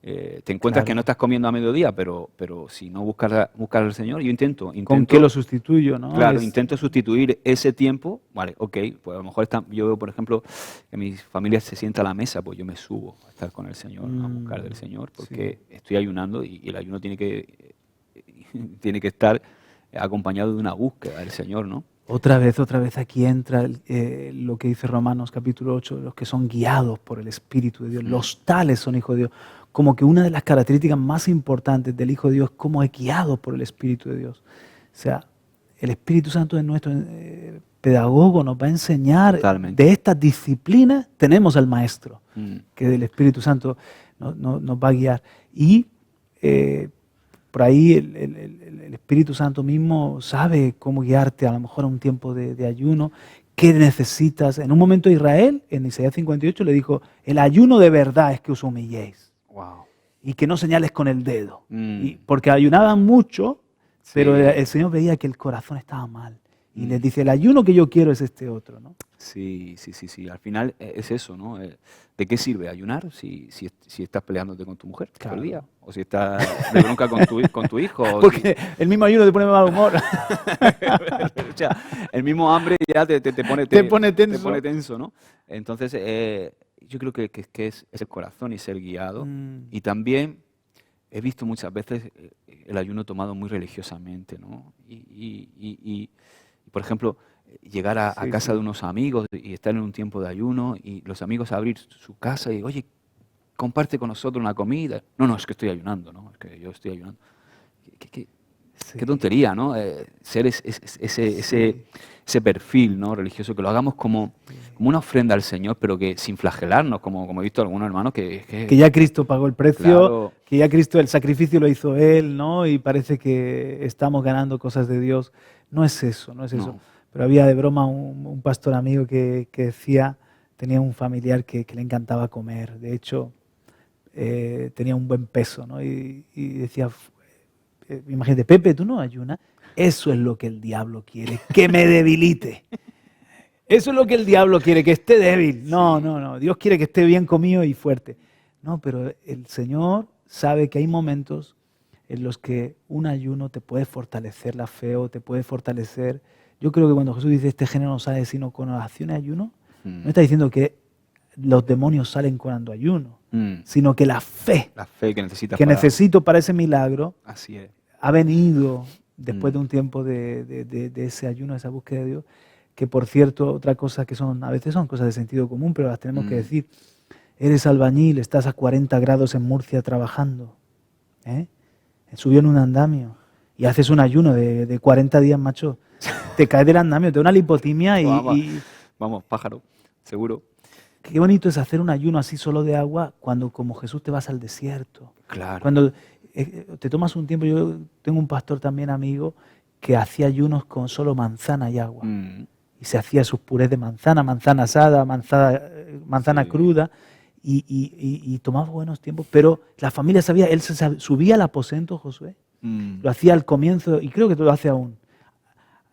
te encuentras que no estás comiendo a mediodía, pero si no buscas al Señor, yo intento... ¿Con qué lo sustituyo? ¿No? Claro, intento sustituir ese tiempo, vale, ok, pues a lo mejor yo veo, por ejemplo, que mi familia se sienta a la mesa, pues yo me subo a estar con el Señor, a buscar del Señor, porque estoy ayunando y el ayuno tiene que estar acompañado de una búsqueda del Señor, ¿no? Otra vez aquí entra lo que dice Romanos capítulo 8, los que son guiados por el Espíritu de Dios, los tales son hijos de Dios. Como que una de las características más importantes del Hijo de Dios es cómo es guiado por el Espíritu de Dios. O sea, el Espíritu Santo es nuestro pedagogo, nos va a enseñar. Totalmente. De estas disciplinas tenemos al Maestro, que del Espíritu Santo nos va a guiar. Y por ahí el Espíritu Santo mismo sabe cómo guiarte a lo mejor a un tiempo de ayuno. ¿Qué necesitas? En un momento Israel, en Isaías 58, le dijo, el ayuno de verdad es que os humilléis. Wow. Y que no señales con el dedo. Porque ayunaban mucho, pero el Señor veía que el corazón estaba mal. Y les dice, el ayuno que yo quiero es este otro, ¿no? Sí. Al final es eso, ¿no? ¿De qué sirve ayunar si estás peleándote con tu mujer todo el día? O si estás de bronca con tu hijo. Porque el mismo ayuno te pone mal humor. O sea, el mismo hambre ya te pone tenso. Te pone tenso, ¿no? Entonces, yo creo que es el corazón y ser guiado. Y también he visto muchas veces el ayuno tomado muy religiosamente, ¿no? Y por ejemplo, llegar a casa de unos amigos y estar en un tiempo de ayuno y los amigos abrir su casa y, oye, comparte con nosotros una comida. No, es que estoy ayunando, ¿no? Es que yo estoy ayunando. Qué tontería, ¿no? Ser ese perfil, ¿no? Religioso, que lo hagamos como una ofrenda al Señor, pero que sin flagelarnos, como he visto algunos hermanos que ya Cristo pagó el precio, claro, que ya Cristo el sacrificio lo hizo Él, ¿no? Y parece que estamos ganando cosas de Dios. No es eso. No. Pero había de broma un pastor amigo que decía, tenía un familiar que le encantaba comer. De hecho, tenía un buen peso, ¿no? Y decía, imagínate, Pepe, ¿tú no ayunas? Eso es lo que el diablo quiere, que me debilite. Eso es lo que el diablo quiere, que esté débil. No. Dios quiere que esté bien comido y fuerte. No, pero el Señor sabe que hay momentos en los que un ayuno te puede fortalecer la fe o te puede fortalecer. Yo creo que cuando Jesús dice este género no sale sino con oración y ayuno, no está diciendo que los demonios salen cuando ayuno, sino que la fe que necesito para ese milagro así es. Ha venido después de un tiempo de ese ayuno, de esa búsqueda de Dios, que por cierto, otra cosa que a veces son cosas de sentido común, pero las tenemos que decir. Eres albañil, estás a 40 grados en Murcia trabajando, subió en un andamio y haces un ayuno de 40 días, macho, te caes del andamio, te da una lipotimia y... Vamos, pájaro, seguro. Qué bonito es hacer un ayuno así solo de agua cuando como Jesús te vas al desierto. Claro. Cuando te tomas un tiempo, yo tengo un pastor también amigo que hacía ayunos con solo manzana y agua. Y se hacía sus purés de manzana asada, manzana cruda, y tomaba buenos tiempos. Pero la familia sabía, él subía al aposento, Josué, lo hacía al comienzo, y creo que lo hace aún.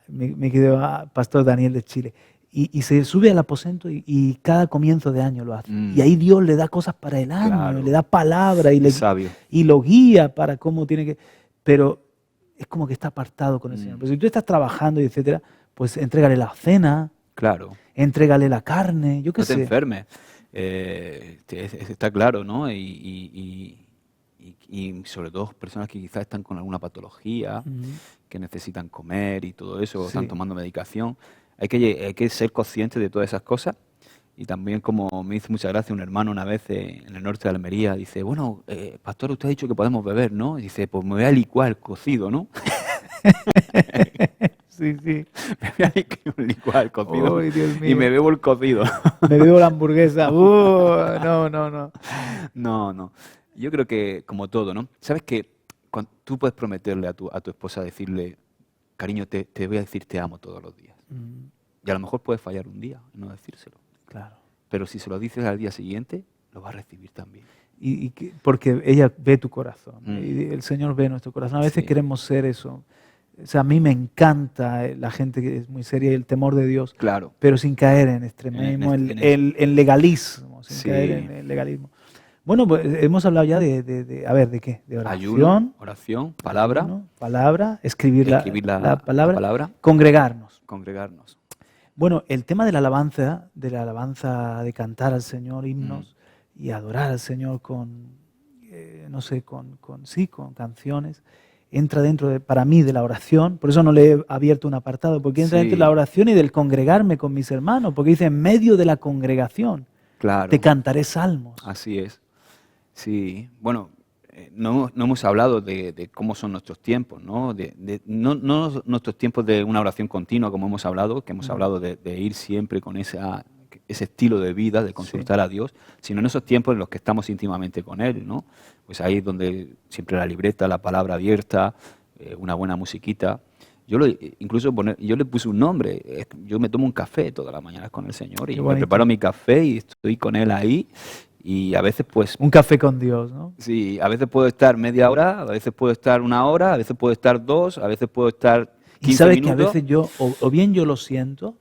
Me quedó pastor Daniel de Chile. Y se sube al aposento y cada comienzo de año lo hace. Y ahí Dios le da cosas para el año, le da palabra y lo guía para cómo tiene que... Pero es como que está apartado con el Señor. Pero si tú estás trabajando y etcétera, pues entrégale la cena, entrégale la carne, yo qué sé. No te enfermes, está claro, ¿no? Y sobre todo personas que quizás están con alguna patología, que necesitan comer y todo eso, están tomando medicación. Hay que ser conscientes de todas esas cosas. Y también, como me hizo mucha gracia un hermano una vez en el norte de Almería, dice, bueno, pastor, usted ha dicho que podemos beber, ¿no? Y dice, pues me voy a licuar cocido, ¿no? Sí. Me voy a licuar cocido. Ay, Dios mío. Y me bebo el cocido. Me bebo la hamburguesa. No. No. Yo creo que, como todo, ¿no? Sabes que tú puedes prometerle a tu esposa, decirle, cariño, te voy a decir te amo todos los días. Y a lo mejor puedes fallar un día y no decírselo. Claro. Pero si se lo dices al día siguiente, lo va a recibir también. Porque ella ve tu corazón. Y el Señor ve nuestro corazón. A veces queremos ser eso. O sea, a mí me encanta la gente que es muy seria y el temor de Dios. Claro. Pero sin caer en extremismo, en legalismo. Sin caer en el legalismo. Bueno, pues hemos hablado ya ¿de qué? De oración. Ayuno, oración, palabra. Ayuno, palabra, escribir la palabra. Palabra. Congregarnos. Bueno, el tema de la alabanza, de cantar al Señor himnos y adorar al Señor con canciones, entra dentro, para mí, de la oración. Por eso no le he abierto un apartado, porque entra dentro de la oración y del congregarme con mis hermanos, porque dice, en medio de la congregación te cantaré salmos. Así es. Sí, bueno, no hemos hablado de cómo son nuestros tiempos, ¿no? No nuestros tiempos de una oración continua, como hemos hablado, que hemos hablado de ir siempre con ese estilo de vida, de consultar a Dios, sino en esos tiempos en los que estamos íntimamente con Él, ¿no? Pues ahí es donde siempre la libreta, la palabra abierta, una buena musiquita. Yo le puse un nombre. Yo me tomo un café todas las mañanas con el Señor y me preparo mi café y estoy con Él ahí. Y a veces, pues... Un café con Dios, ¿no? Sí, a veces puedo estar media hora, a veces puedo estar 1 hora, a veces puedo estar 2, a veces puedo estar Y 15 sabes que a minutos. veces yo, o bien yo lo siento,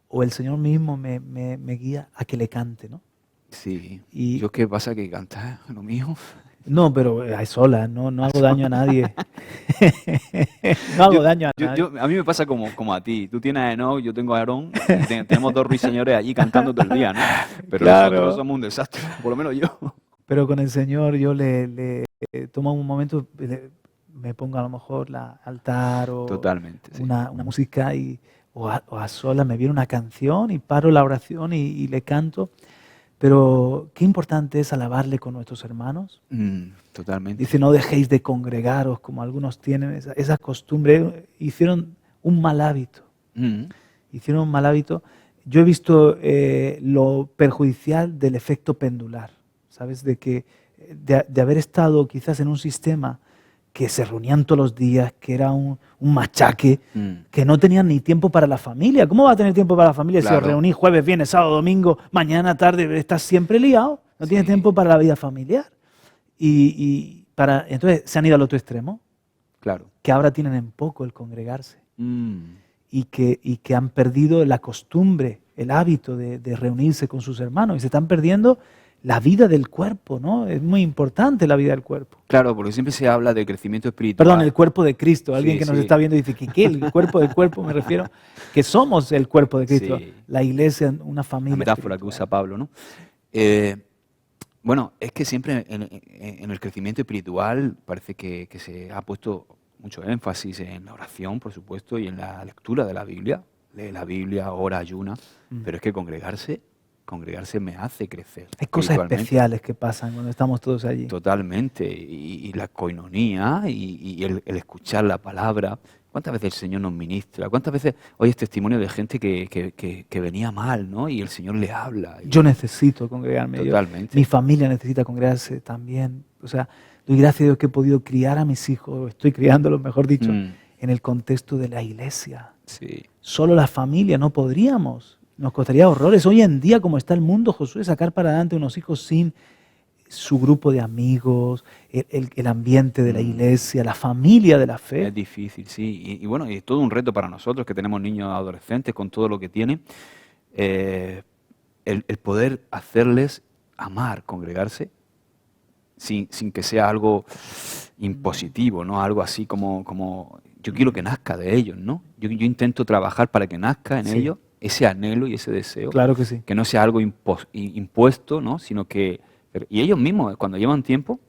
o el Señor mismo me guía a que le cante, ¿no? Sí. Y Yo, ¿qué pasa? Que cantar lo mío. no, pero a solas, no hago daño a nadie. No hago daño a nadie. A mí me pasa como a ti. Tú tienes a Enoch, yo tengo a Aarón, y tenemos dos ruiseñores allí cantando todo el día, ¿no? Pero nosotros Claro. somos un desastre, por lo menos yo. Pero con el Señor yo le tomo un momento, me pongo a lo mejor la altar o Totalmente, sí. una música o a solas me viene una canción y paro la oración y le canto. Pero qué importante es alabarle con nuestros hermanos. Totalmente. Dice, no dejéis de congregaros como algunos tienen esa costumbre. Hicieron un mal hábito. Mm, Hicieron un mal hábito. Yo he visto lo perjudicial del efecto pendular, ¿sabes? De haber estado quizás en un sistema que se reunían todos los días, que era un machaque, que no tenían ni tiempo para la familia. ¿Cómo va a tener tiempo para la familia si os Claro. reunís jueves, viernes, sábado, domingo, mañana, tarde? Estás siempre liado, no tienes Sí. tiempo para la vida familiar. Entonces se han ido al otro extremo, Claro. que ahora tienen en poco el congregarse Mm, y que han perdido la costumbre, el hábito de reunirse con sus hermanos y se están perdiendo la vida del cuerpo, ¿no? Es muy importante la vida del cuerpo. Claro, porque siempre se habla de crecimiento espiritual. Perdón, el cuerpo de Cristo. Alguien Sí, que nos sí. está viendo dice, ¿qué? El cuerpo del cuerpo, me refiero, que somos el cuerpo de Cristo. Sí. La iglesia, una familia La metáfora que espiritual. usa Pablo, ¿no? Bueno, es que siempre en el crecimiento espiritual parece que se ha puesto mucho énfasis en la oración, por supuesto, y en la lectura de la Biblia. Lee la Biblia, ora, ayuna, pero es que congregarse me hace crecer Hay cosas espiritualmente. especiales que pasan cuando estamos todos allí. Totalmente. Y la coinonía y el escuchar la palabra. ¿Cuántas veces el Señor nos ministra? ¿Cuántas veces oyes testimonio de gente que venía mal, ¿no? Y el Señor le habla. Yo necesito congregarme. Totalmente. Mi familia necesita congregarse también. O sea, doy gracias a Dios que he podido criar a mis hijos, estoy criándolos, mejor dicho, en el contexto de la iglesia. Sí. Solo la familia no podríamos. Nos costaría horrores. Hoy en día, como está el mundo, Josué, sacar para adelante unos hijos sin su grupo de amigos, el ambiente de la iglesia, la familia de la fe. Es difícil, sí. Y bueno, y es todo un reto para nosotros que tenemos niños adolescentes con todo lo que tienen. El poder hacerles amar, congregarse, sin que sea algo impositivo, ¿no? Algo así como yo quiero que nazca de ellos, ¿no? Yo intento trabajar para que nazca en Sí. ellos ese anhelo y ese deseo. Claro que sí. Que no sea algo impuesto, ¿no? Sino que... Y ellos mismos, cuando llevan tiempo,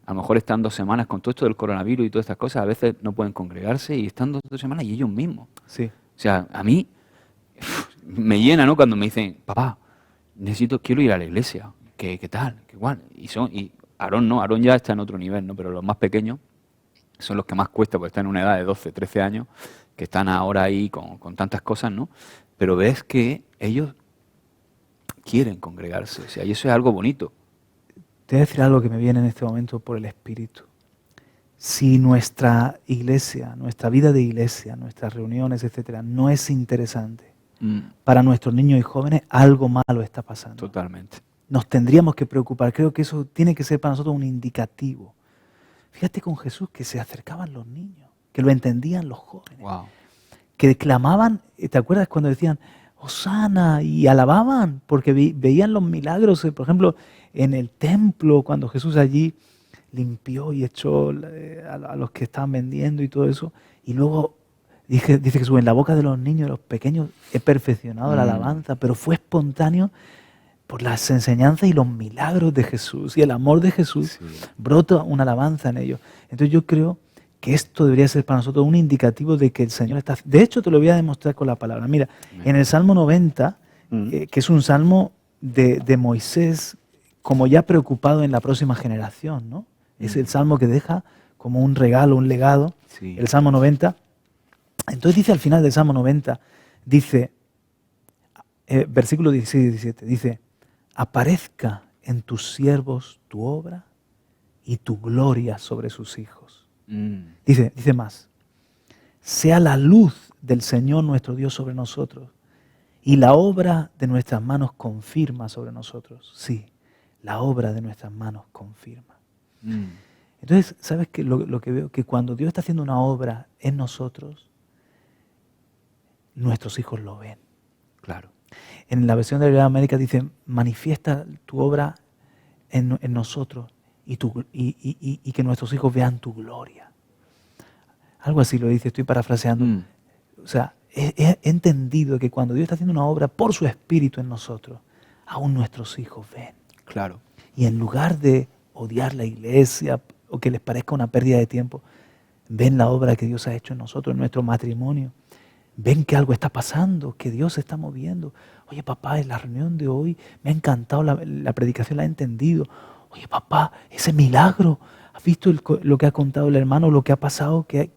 a lo mejor están 2 semanas con todo esto del coronavirus y todas estas cosas, a veces no pueden congregarse y están 2 o 3 semanas y ellos mismos. Sí. O sea, a mí me llena, ¿no? Cuando me dicen, papá, quiero ir a la iglesia. ¿Qué tal? ¿Qué igual? Y Aarón no, Aarón ya está en otro nivel, ¿no? Pero los más pequeños son los que más cuesta, porque están en una edad de 12, 13 años, que están ahora ahí con tantas cosas, ¿no? Pero ves que ellos quieren congregarse, o sea, y eso es algo bonito. Te voy a decir algo que me viene en este momento por el Espíritu. Si nuestra iglesia, nuestra vida de iglesia, nuestras reuniones, etcétera, no es interesante para nuestros niños y jóvenes, algo malo está pasando. Totalmente. Nos tendríamos que preocupar. Creo que eso tiene que ser para nosotros un indicativo. Fíjate con Jesús que se acercaban los niños, que lo entendían los jóvenes, Wow. que clamaban, ¿te acuerdas cuando decían Hosana? Y alababan porque veían los milagros, por ejemplo, en el templo, cuando Jesús allí limpió y echó a los que estaban vendiendo y todo eso. Y luego dice Jesús, en la boca de los niños y los pequeños he perfeccionado la alabanza, pero fue espontáneo por las enseñanzas y los milagros de Jesús y el amor de Jesús. Sí. Brota una alabanza en ellos. Entonces yo creo que esto debería ser para nosotros un indicativo de que el Señor está... De hecho, te lo voy a demostrar con la palabra. Mira, en el Salmo 90, que es un salmo de Moisés, como ya preocupado en la próxima generación, ¿no? Es el salmo que deja como un regalo, un legado, Sí. el Salmo 90. Entonces dice al final del Salmo 90, dice, versículo 16 y 17, dice, aparezca en tus siervos tu obra y tu gloria sobre sus hijos. Dice más, sea la luz del Señor nuestro Dios sobre nosotros y la obra de nuestras manos confirma sobre nosotros. Sí, la obra de nuestras manos confirma. Entonces, ¿sabes qué? Lo que veo? Que cuando Dios está haciendo una obra en nosotros, nuestros hijos lo ven. Claro. En la versión de la Biblia de América dice, manifiesta tu obra en nosotros y que nuestros hijos vean tu gloria. Algo así lo dice, estoy parafraseando. O sea, he entendido que cuando Dios está haciendo una obra por su Espíritu en nosotros, aún nuestros hijos ven. Claro. Y en lugar de odiar la iglesia o que les parezca una pérdida de tiempo, ven la obra que Dios ha hecho en nosotros, en nuestro matrimonio. Ven que algo está pasando, que Dios se está moviendo. Oye, papá, en la reunión de hoy me ha encantado la predicación, la he entendido. Oye, papá, ese milagro. ¿Has visto lo que ha contado el hermano, lo que ha pasado, que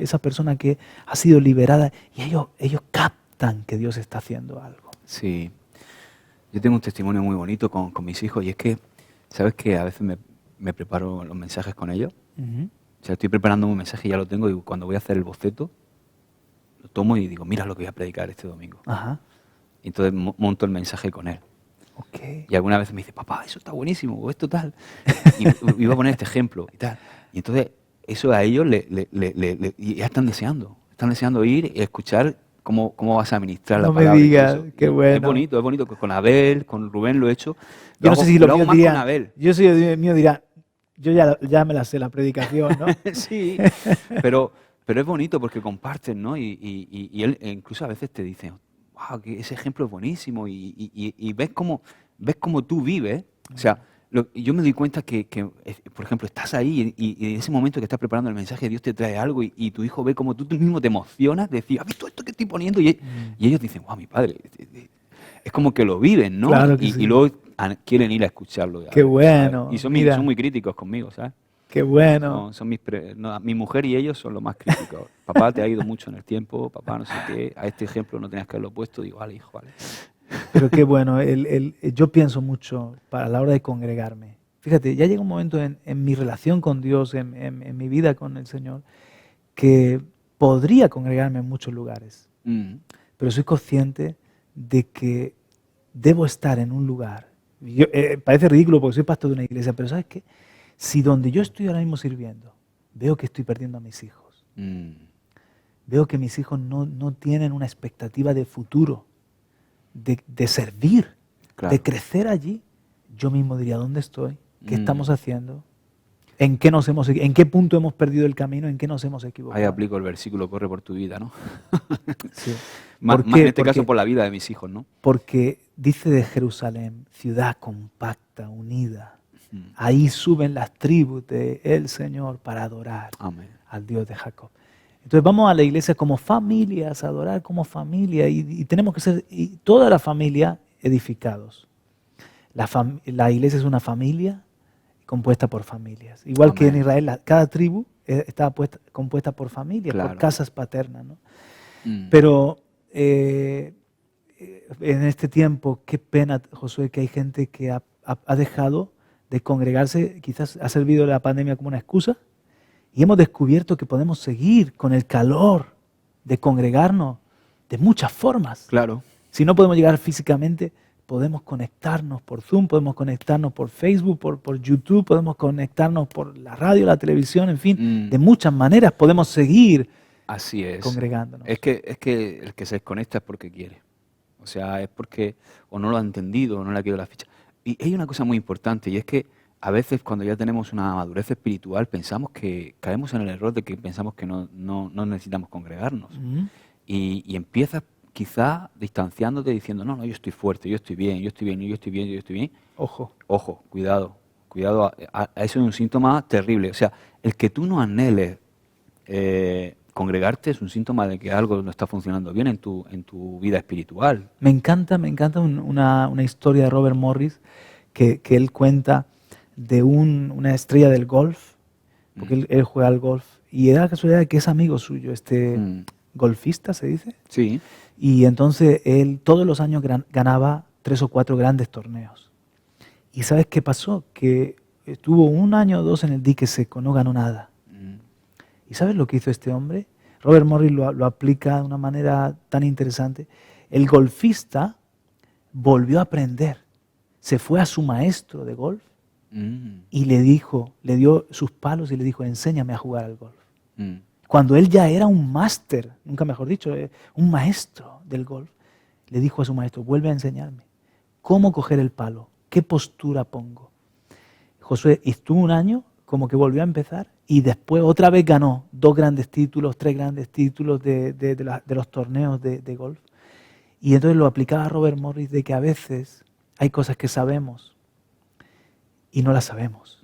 esa persona que ha sido liberada? Y ellos captan que Dios está haciendo algo. Sí. Yo tengo un testimonio muy bonito con mis hijos y es que, ¿sabes que a veces me preparo los mensajes con ellos? O sea, estoy preparando un mensaje y ya lo tengo y cuando voy a hacer el boceto, lo tomo y digo, mira lo que voy a predicar este domingo. Ajá. Y entonces monto el mensaje con él. Okay. Y alguna vez me dice, papá, eso está buenísimo, o esto tal. Y iba a poner este ejemplo y tal. Y entonces eso a ellos ya están deseando ir y escuchar cómo vas a ministrar la palabra. No me digas, qué bueno. Es bonito. Con Abel, con Rubén lo he hecho. Yo no sé si lo mío más con Abel. Yo si el mío dirá, yo ya me la sé la predicación, ¿no? Sí, pero es bonito porque comparten, ¿no? Y él incluso a veces te dice, wow, que ese ejemplo es buenísimo y ves cómo tú vives. O sea, yo me doy cuenta que, por ejemplo, estás ahí y en ese momento que estás preparando el mensaje, Dios te trae algo y tu hijo ve cómo tú mismo te emocionas, de decir, ¿has visto esto que estoy poniendo? Y ellos dicen, wow, mi padre, es como que lo viven, ¿no? Claro que sí. Y luego quieren ir a escucharlo. Qué bueno. Y son muy críticos conmigo, ¿sabes? Qué bueno. Mi mujer y ellos son los más críticos. Papá, te ha ido mucho en el tiempo, papá, no sé qué, a este ejemplo no tenías que haberlo puesto. Digo, vale, hijo, vale. Pero qué bueno, yo pienso mucho a la hora de congregarme. Fíjate, ya llega un momento en mi relación con Dios, en mi vida con el Señor, que podría congregarme en muchos lugares. Pero soy consciente de que debo estar en un lugar. Parece ridículo porque soy pastor de una iglesia, pero ¿sabes qué? Si donde yo estoy ahora mismo sirviendo, veo que estoy perdiendo a mis hijos, veo que mis hijos no tienen una expectativa de futuro, de servir, claro, de crecer allí, yo mismo diría, ¿dónde estoy? ¿Qué estamos haciendo? ¿En qué punto hemos perdido el camino? ¿En qué nos hemos equivocado? Ahí aplico el versículo, corre por tu vida, ¿no? Sí. Más en este caso por la vida de mis hijos, ¿no? Porque dice de Jerusalén, ciudad compacta, unida. Ahí suben las tribus del Señor para adorar al Dios de Jacob. Entonces vamos a la iglesia como familias, a adorar como familia y tenemos que ser toda la familia edificados. La iglesia es una familia compuesta por familias. Igual que en Israel, cada tribu estaba compuesta por familias, claro, por casas paternas, ¿no? Pero en este tiempo, qué pena, Josué, que hay gente que ha dejado de congregarse, quizás ha servido la pandemia como una excusa, y hemos descubierto que podemos seguir con el calor de congregarnos de muchas formas. Claro. Si no podemos llegar físicamente, podemos conectarnos por Zoom, podemos conectarnos por Facebook, por YouTube, podemos conectarnos por la radio, la televisión, en fin, de muchas maneras podemos seguir congregándonos. Es que el que se desconecta es porque quiere. O sea, es porque o no lo ha entendido o no le ha quedado la ficha. Y hay una cosa muy importante y es que a veces cuando ya tenemos una madurez espiritual pensamos que caemos en el error de que pensamos que no necesitamos congregarnos. Y empiezas quizá distanciándote diciendo, no, yo estoy fuerte, yo estoy bien. Ojo, cuidado, eso es un síntoma terrible. O sea, el que tú no anheles congregarte es un síntoma de que algo no está funcionando bien en tu vida espiritual. Me encanta una historia de Robert Morris que él cuenta de una estrella del golf, porque él juega al golf, y da la casualidad que es amigo suyo, golfista, ¿se dice? Sí. Y entonces él todos los años ganaba 3 o 4 grandes torneos. ¿Y sabes qué pasó? Que estuvo 1 año o 2 en el dique seco, no ganó nada. ¿Y sabes lo que hizo este hombre? Robert Morris lo aplica de una manera tan interesante. El golfista volvió a aprender. Se fue a su maestro de golf y le dio sus palos y le dijo, enséñame a jugar al golf. cuando él ya era un máster, nunca mejor dicho, un maestro del golf, le dijo a su maestro, vuelve a enseñarme cómo coger el palo, qué postura pongo. Josué estuvo un año, como que volvió a empezar, y después otra vez ganó 2 grandes títulos, 3 grandes títulos de los torneos de golf. Y entonces lo aplicaba a Robert Morris de que a veces hay cosas que sabemos y no las sabemos.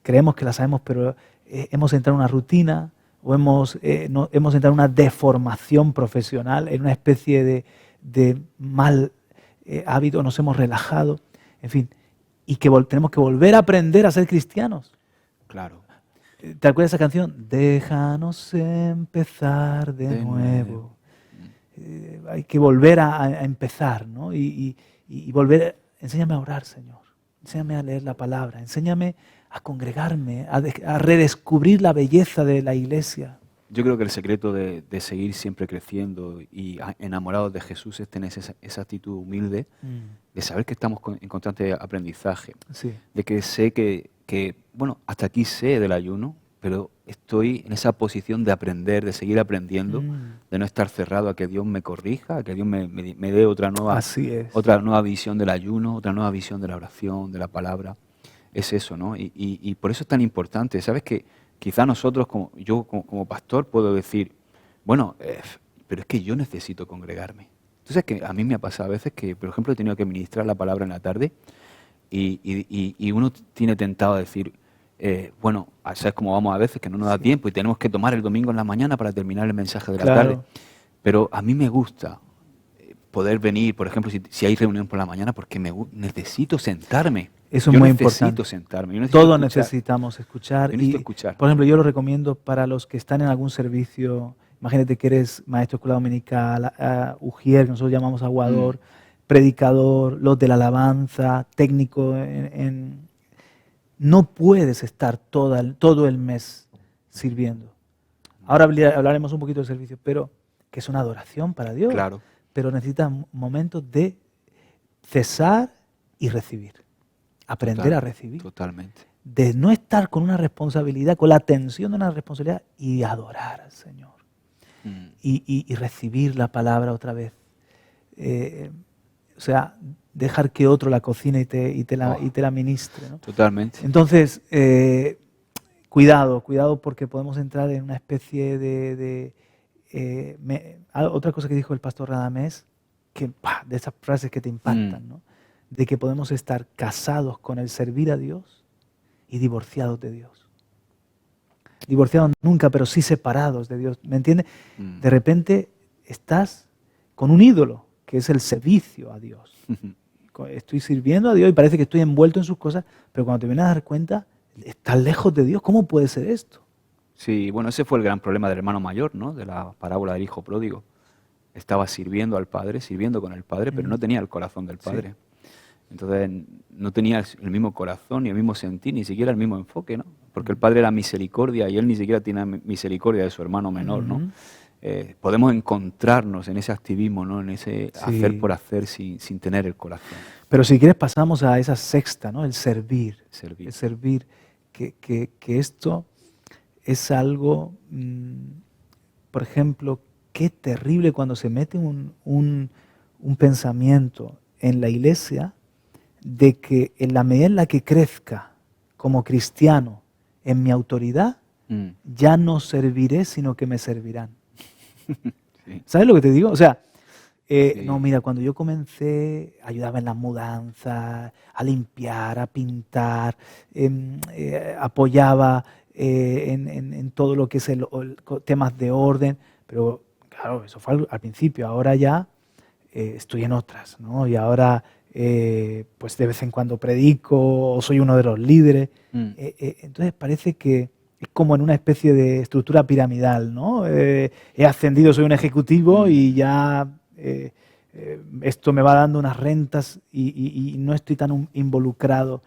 Creemos que las sabemos, pero hemos entrado en una rutina o hemos entrado en una deformación profesional, en una especie de mal hábito, nos hemos relajado, en fin, y que tenemos que volver a aprender a ser cristianos. Claro. ¿Te acuerdas de esa canción? Déjanos empezar de nuevo. Hay que volver a empezar, ¿no? Y volver, enséñame a orar, Señor. Enséñame a leer la palabra. Enséñame a congregarme, a redescubrir la belleza de la iglesia. Yo creo que el secreto de seguir siempre creciendo y enamorados de Jesús es tener esa actitud humilde de saber que estamos en constante aprendizaje. Sí. De que sé que, bueno, hasta aquí sé del ayuno, pero estoy en esa posición de aprender, de seguir aprendiendo, de no estar cerrado a que Dios me corrija, a que Dios me dé otra nueva visión del ayuno, otra nueva visión de la oración, de la palabra. Es eso, ¿no? Y por eso es tan importante. ¿Sabes que quizá nosotros, como pastor, puedo decir, bueno, pero es que yo necesito congregarme? Entonces, que a mí me ha pasado a veces que, por ejemplo, he tenido que ministrar la palabra en la tarde y uno tiene tentado a decir, bueno, ¿sabes cómo vamos a veces? Que no nos da tiempo y tenemos que tomar el domingo en la mañana para terminar el mensaje de la tarde. Pero a mí me gusta poder venir, por ejemplo, si hay reunión por la mañana, porque necesito sentarme. Eso es muy importante. Necesito sentarme. Todos necesitamos escuchar. Yo necesito escuchar. Por ejemplo, yo lo recomiendo para los que están en algún servicio. Imagínate que eres maestro de escuela dominical, ujier, que nosotros llamamos aguador, predicador, los de la alabanza, técnico. No puedes estar todo el mes sirviendo. Ahora hablaremos un poquito del servicio, pero que es una adoración para Dios. Claro. Pero necesitas momentos de cesar y recibir. Aprender a recibir. Totalmente. De no estar con una responsabilidad, con la tensión de una responsabilidad y adorar al Señor. Y recibir la palabra otra vez. O sea, dejar que otro la cocine y te la ministre, ¿no? Totalmente. Entonces, cuidado porque podemos entrar en una especie otra cosa que dijo el pastor Radamés, de esas frases que te impactan, ¿no? De que podemos estar casados con el servir a Dios y divorciados de Dios. Divorciados nunca, pero sí separados de Dios. ¿Me entiendes? De repente estás con un ídolo, que es el servicio a Dios. Estoy sirviendo a Dios y parece que estoy envuelto en sus cosas, pero cuando te vienes a dar cuenta, estás lejos de Dios. ¿Cómo puede ser esto? Sí, bueno, ese fue el gran problema del hermano mayor, ¿no? De la parábola del hijo pródigo. Estaba sirviendo al Padre, sirviendo con el Padre, pero no tenía el corazón del Padre. Sí. Entonces no tenía el mismo corazón, ni el mismo sentir, ni siquiera el mismo enfoque, ¿no? Porque el Padre era misericordia y él ni siquiera tiene misericordia de su hermano menor, ¿no? Podemos encontrarnos en ese activismo, ¿no? En ese hacer por hacer sin tener el corazón. Pero si quieres pasamos a esa sexta, ¿no? El servir. El servir, que esto es algo, por ejemplo, qué terrible cuando se mete un pensamiento en la iglesia de que en la medida en la que crezca como cristiano en mi autoridad, ya no serviré, sino que me servirán. Sí. ¿Sabes lo que te digo? O sea, no, mira, cuando yo comencé, ayudaba en las mudanzas, a limpiar, a pintar, apoyaba en todo lo que es temas de orden, pero claro, eso fue al principio, ahora ya estoy en otras, ¿no? Y ahora pues de vez en cuando predico o soy uno de los líderes. Entonces parece que es como en una especie de estructura piramidal, ¿no? He ascendido, soy un ejecutivo y ya esto me va dando unas rentas y no estoy tan involucrado,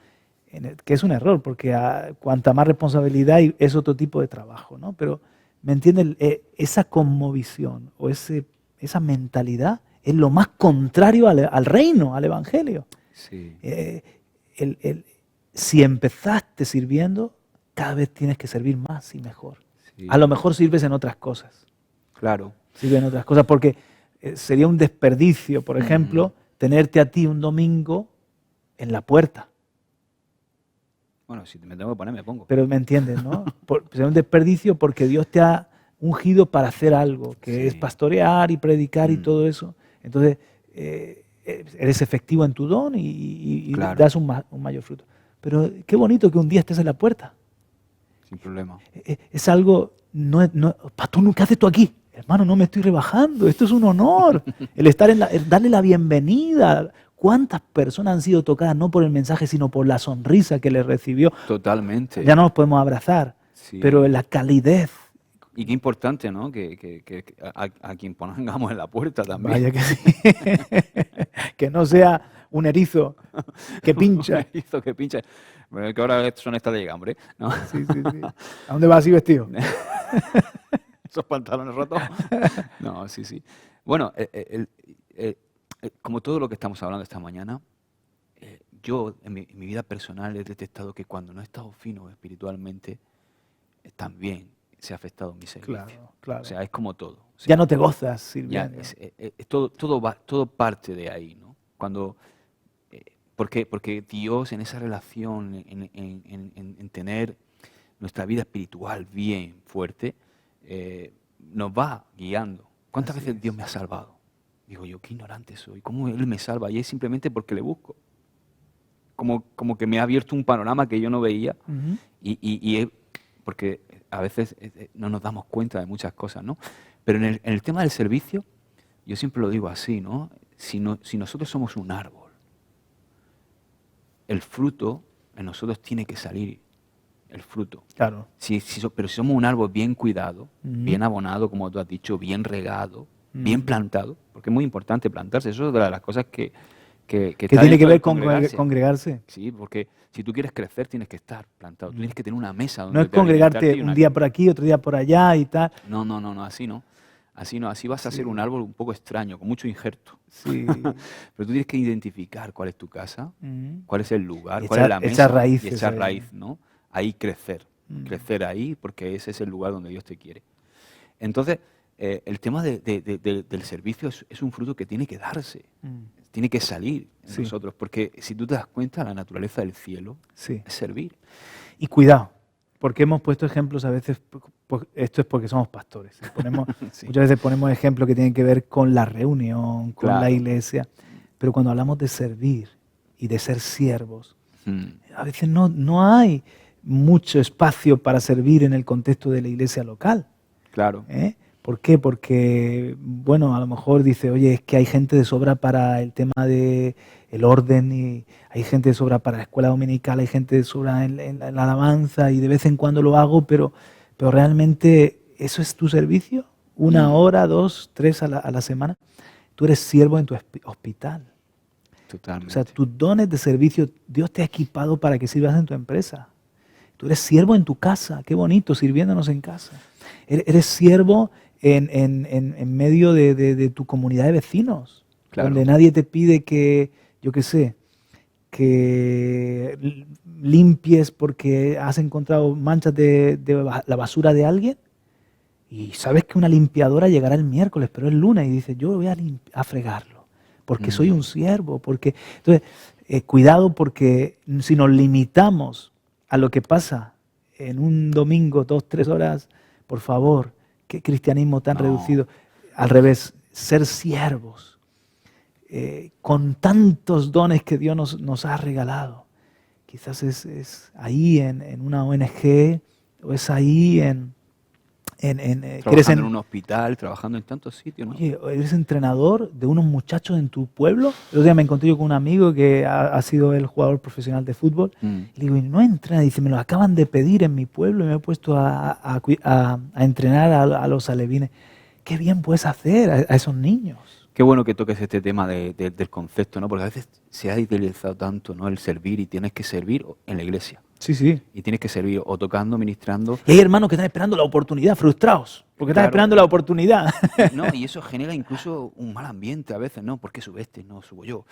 que es un error, porque cuanta más responsabilidad es otro tipo de trabajo, ¿no? Pero, ¿me entienden? Esa cosmovisión o esa mentalidad es lo más contrario al reino, al evangelio. Sí. Si empezaste sirviendo, cada vez tienes que servir más y mejor. Sí. Sí. A lo mejor sirves en otras cosas. Claro. Sirves en otras cosas porque sería un desperdicio, por ejemplo, tenerte a ti un domingo en la puerta. Bueno, si me tengo que poner, me pongo. Pero me entiendes, ¿no? Sería un desperdicio porque Dios te ha ungido para hacer algo, que es pastorear y predicar y todo eso. Entonces, eres efectivo en tu don y Claro. das un mayor fruto. Pero qué bonito que un día estés en la puerta. Sin problema. Es algo, Pastor, ¿qué haces tú aquí? Hermano, no me estoy rebajando, esto es un honor. El darle la bienvenida. ¿Cuántas personas han sido tocadas no por el mensaje, sino por la sonrisa que les recibió? Totalmente. Ya no nos podemos abrazar, pero la calidez. Y qué importante, ¿no? Que a quien pongamos en la puerta también. Vaya que sí. Que no sea un erizo que pincha. Un erizo que pincha. Bueno, que ahora son estas de llegambre, ¿no? Sí. ¿A dónde vas así vestido? Esos pantalones rotos. No, sí. Bueno, como todo lo que estamos hablando esta mañana, yo en mi vida personal he detectado que cuando no he estado fino espiritualmente, también se ha afectado mi servicio. Claro. O sea, es como todo. O sea, ya no te gozas sirviendo. Todo parte de ahí, ¿no? Porque Dios en esa relación, en tener nuestra vida espiritual bien fuerte, nos va guiando. ¿Cuántas veces Dios me ha salvado? Digo yo, qué ignorante soy. ¿Cómo Él me salva? Y es simplemente porque le busco. Como que me ha abierto un panorama que yo no veía. Porque a veces no nos damos cuenta de muchas cosas, ¿no? Pero en el tema del servicio, yo siempre lo digo así, ¿no? Si nosotros somos un árbol, el fruto en nosotros tiene que salir, el fruto. Claro. Pero si somos un árbol bien cuidado, bien abonado, como tú has dicho, bien regado, bien plantado, porque es muy importante plantarse, eso es de las cosas que tiene que ver con congregarse. Sí, porque si tú quieres crecer tienes que estar plantado, tú tienes que tener una mesa donde no es congregarte un día por aquí, otro día por allá y tal. No, así no. Así vas a ser un árbol un poco extraño, con mucho injerto. Sí. Pero tú tienes que identificar cuál es tu casa, cuál es el lugar, cuál es la mesa. Echar raíces. Y echar raíz, ¿no? Ahí crecer. Crecer ahí porque ese es el lugar donde Dios te quiere. Entonces, el tema del servicio es un fruto que tiene que darse. Tiene que salir en nosotros. Porque si tú te das cuenta, la naturaleza del cielo es servir. Y cuidado. Porque hemos puesto ejemplos a veces, esto es porque somos pastores. Muchas veces ponemos ejemplos que tienen que ver con la reunión, con la iglesia. Pero cuando hablamos de servir y de ser siervos, a veces no hay mucho espacio para servir en el contexto de la iglesia local. Claro. ¿Por qué? Porque, bueno, a lo mejor dice, oye, es que hay gente de sobra para el tema del orden, y hay gente de sobra para la escuela dominical, hay gente de sobra en la alabanza, y de vez en cuando lo hago, pero realmente, ¿eso es tu servicio? ¿1 hora, 2, 3 a la semana? Tú eres siervo en tu hospital. Totalmente. O sea, tus dones de servicio, Dios te ha equipado para que sirvas en tu empresa. Tú eres siervo en tu casa, qué bonito, sirviéndonos en casa. Eres siervo en medio de tu comunidad de vecinos, donde nadie te pide que, yo qué sé, que limpies porque has encontrado manchas de la basura de alguien, y sabes que una limpiadora llegará el miércoles, pero es lunes, y dices, yo voy a fregarlo, porque soy un siervo. Entonces, cuidado, porque si nos limitamos a lo que pasa en un domingo, 2, 3 horas, por favor, qué cristianismo tan reducido. Al revés, ser siervos, con tantos dones que Dios nos ha regalado. Quizás es ahí en una ONG, o es ahí trabajando en un hospital, trabajando en tantos sitios, ¿no? Oye, eres entrenador de unos muchachos en tu pueblo. El otro día me encontré yo con un amigo que ha sido el jugador profesional de fútbol. Y le digo, ¿y no entrena? Dice, me lo acaban de pedir en mi pueblo y me he puesto a entrenar a los alevines. Qué bien puedes hacer a esos niños. Qué bueno que toques este tema del concepto, ¿no? Porque a veces se ha idealizado tanto, ¿no? El servir, y tienes que servir en la iglesia. Sí. Y tienes que servir o tocando, ministrando. Y hay hermanos que están esperando la oportunidad, frustrados, porque están esperando la oportunidad. No, y eso genera incluso un mal ambiente a veces, ¿no? ¿Por qué sube este? No, subo yo.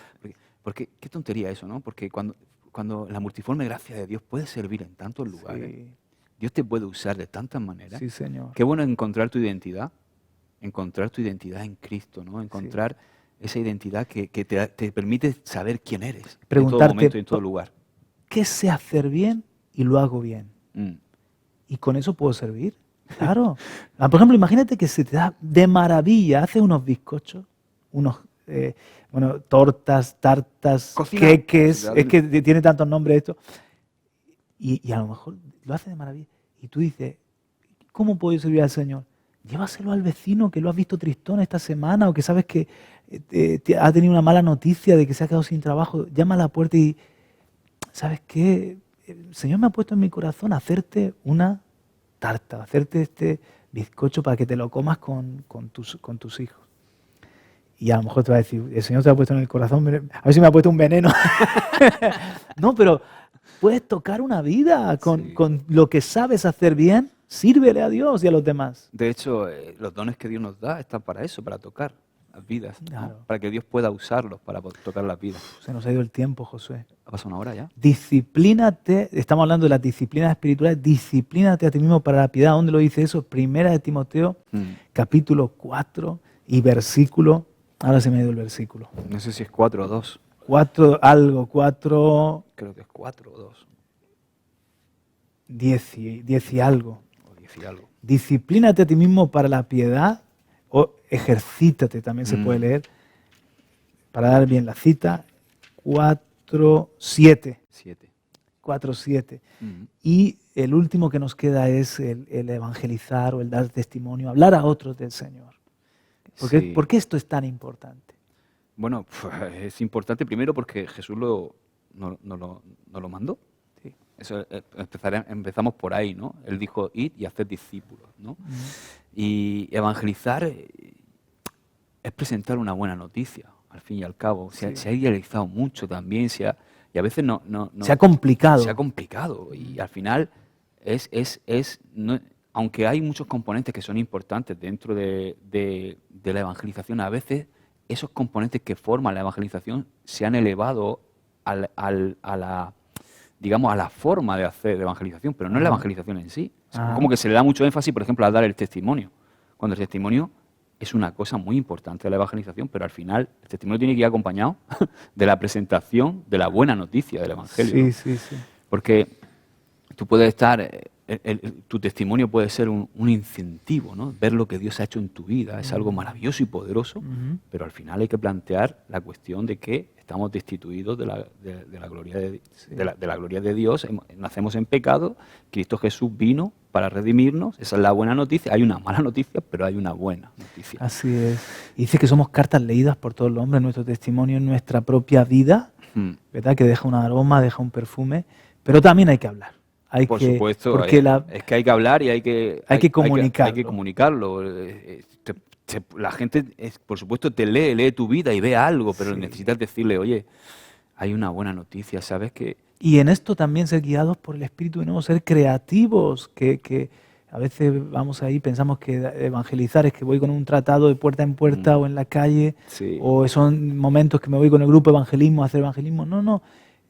Porque qué tontería eso, ¿no? Porque cuando la multiforme gracia de Dios puede servir en tantos lugares, Dios te puede usar de tantas maneras. Sí, Señor. Qué bueno encontrar tu identidad en Cristo, ¿no? Encontrar esa identidad que te permite saber quién eres en todo Preguntarte, momento y en todo lugar. ¿qué sé hacer bien y lo hago bien? ¿Y con eso puedo servir? Claro. Por ejemplo, imagínate que se te da de maravilla, haces unos bizcochos, unos tortas, tartas, Cocina. queques, es que tiene tantos nombres esto, y a lo mejor lo hace de maravilla. Y tú dices, ¿cómo puedo yo servir al Señor? Llévaselo al vecino que lo has visto tristón esta semana o que sabes que ha tenido una mala noticia de que se ha quedado sin trabajo. Llama a la puerta y, ¿sabes qué? El Señor me ha puesto en mi corazón hacerte una tarta, hacerte este bizcocho para que te lo comas con tus hijos. Y a lo mejor te va a decir, el Señor te ha puesto en el corazón, a ver si me ha puesto un veneno. No, pero puedes tocar una vida con lo que sabes hacer bien, sírvele a Dios y a los demás. De hecho, los dones que Dios nos da están para eso, para tocar las vidas, Claro. ¿no? Para que Dios pueda usarlos para tocar las vidas. Se nos ha ido el tiempo, Josué. ¿Ha pasado una hora ya? Disciplínate, estamos hablando de las disciplinas espirituales, disciplínate a ti mismo para la piedad. ¿Dónde lo dice eso? Primera de Timoteo, capítulo 4 y versículo, ahora se me ha ido el versículo. No sé si es 4 o 2. 4 algo, 4, Creo que es 4 o 2. 10 y algo. O 10 y algo. Disciplínate a ti mismo para la piedad, o ejercítate, también se puede leer, para dar bien la cita, 4:7. 7. 4:7. Y el último que nos queda es el evangelizar o el dar testimonio, hablar a otros del Señor. ¿Por qué esto es tan importante? Bueno, es importante primero porque Jesús nos lo mandó. Sí. Eso, empezamos por ahí, ¿no? Él dijo, id y haced discípulos, ¿no? Y evangelizar es presentar una buena noticia, al fin y al cabo. Se ha idealizado mucho también, y a veces no se ha complicado. Se ha complicado, y al final aunque hay muchos componentes que son importantes dentro de la evangelización, a veces esos componentes que forman la evangelización se han elevado a la forma de hacer evangelización, pero no es la evangelización en sí. Como que se le da mucho énfasis, por ejemplo, al dar el testimonio, cuando el testimonio es una cosa muy importante de la evangelización, pero al final el testimonio tiene que ir acompañado de la presentación de la buena noticia del evangelio. Sí, ¿no? sí. Porque tú puedes estar, tu testimonio puede ser un incentivo, ¿no? Ver lo que Dios ha hecho en tu vida es algo maravilloso y poderoso, pero al final hay que plantear la cuestión de que estamos destituidos de la gloria de la gloria de Dios, nacemos en pecado, Cristo Jesús vino para redimirnos, esa es la buena noticia. Hay una mala noticia, pero hay una buena noticia. Así es. Y dice que somos cartas leídas por todos los hombres, nuestro testimonio en nuestra propia vida, ¿verdad? Que deja un aroma, deja un perfume, pero también hay que hablar. Por supuesto, es que hay que hablar y hay que comunicarlo. Hay que comunicarlo. La gente, por supuesto, lee tu vida y ve algo, pero necesitas decirle, oye, hay una buena noticia, ¿sabes qué? Y en esto también ser guiados por el Espíritu de nuevo, ser creativos, que a veces vamos ahí, pensamos que evangelizar es que voy con un tratado de puerta en puerta o en la calle, o son momentos que me voy con el grupo evangelismo a hacer evangelismo. No.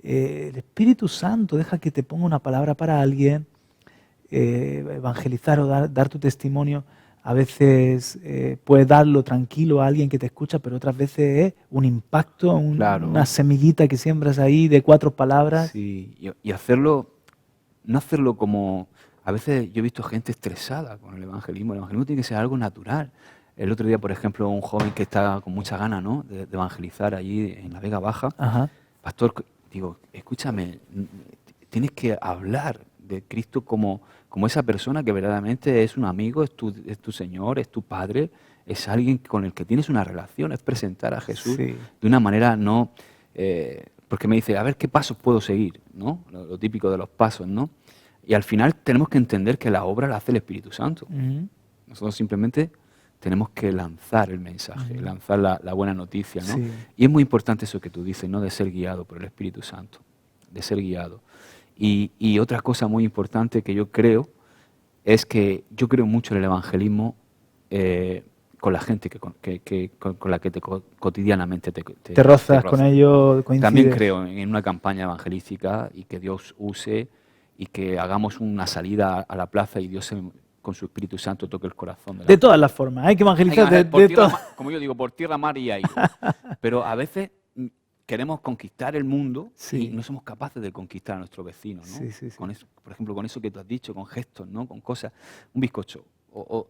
El Espíritu Santo deja que te ponga una palabra para alguien, evangelizar o dar tu testimonio. A veces puedes darlo tranquilo a alguien que te escucha, pero otras veces es un impacto, una semillita que siembras ahí de 4 palabras. Sí, y hacerlo, no hacerlo como... A veces yo he visto gente estresada con el evangelismo. El evangelismo tiene que ser algo natural. El otro día, por ejemplo, un joven que está con mucha gana, ¿no?, de evangelizar allí en la Vega Baja. Ajá. Pastor, digo, escúchame, tienes que hablar de Cristo como esa persona que verdaderamente es un amigo, es tu Señor, es tu Padre, es alguien con el que tienes una relación, es presentar a Jesús de una manera no... porque me dice, a ver, ¿qué pasos puedo seguir? ¿No? Lo típico de los pasos, ¿no? Y al final tenemos que entender que la obra la hace el Espíritu Santo. Nosotros simplemente tenemos que lanzar el mensaje, lanzar la buena noticia, ¿no? Sí. Y es muy importante eso que tú dices, ¿no?, de ser guiado por el Espíritu Santo, de ser guiado. Y otra cosa muy importante que yo creo es que yo creo mucho en el evangelismo con la gente con la que cotidianamente te rozas con ellos, coincides. También creo en una campaña evangelística y que Dios use y que hagamos una salida a la plaza y Dios con su Espíritu Santo toque el corazón. De todas las formas, hay que evangelizar de todas. Como yo digo, por tierra, mar y aire. Pero a veces queremos conquistar el mundo y no somos capaces de conquistar a nuestro vecino, ¿no? Con eso, por ejemplo, con eso que tú has dicho, con gestos, ¿no? Con cosas, un bizcocho. O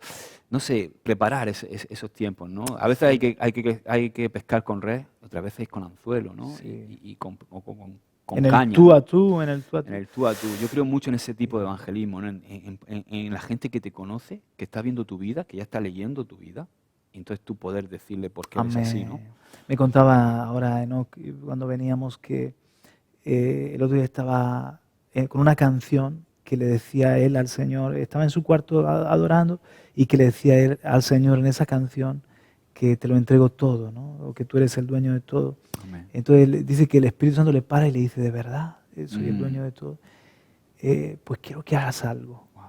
no sé, preparar esos tiempos, ¿no? A veces hay que pescar con red, otras veces con anzuelo, ¿no? Y con caña. En el tú a tú, en el tú a tú. En el tú a tú. Yo creo mucho en ese tipo de evangelismo, ¿no? En la gente que te conoce, que está viendo tu vida, que ya está leyendo tu vida, y entonces tú poder decirle por qué eres así, ¿no? Me contaba ahora Enoch, cuando veníamos, que el otro día estaba con una canción que le decía él al Señor, estaba en su cuarto adorando, y que le decía él al Señor en esa canción que te lo entrego todo, ¿no? O que tú eres el dueño de todo. Amén. Entonces él dice que el Espíritu Santo le para y le dice, ¿de verdad? Soy el dueño de todo. Pues quiero que hagas algo. Wow.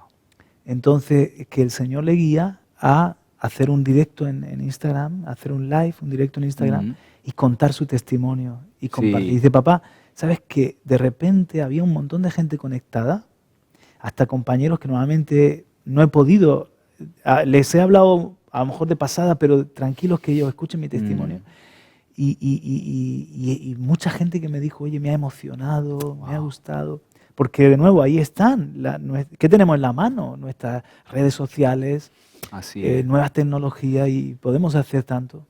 Entonces, que el Señor le guía a hacer un directo en Instagram, hacer un live, un directo en Instagram, y contar su testimonio y compartir. Y dice, papá, ¿sabes qué? De repente había un montón de gente conectada, hasta compañeros que normalmente no he podido, les he hablado a lo mejor de pasada, pero tranquilos que ellos escuchen mi testimonio. Y mucha gente que me dijo, oye, me ha emocionado, me ha gustado. Porque de nuevo, ahí están. ¿Qué tenemos en la mano? Nuestras redes sociales, nuevas tecnologías, y podemos hacer tanto.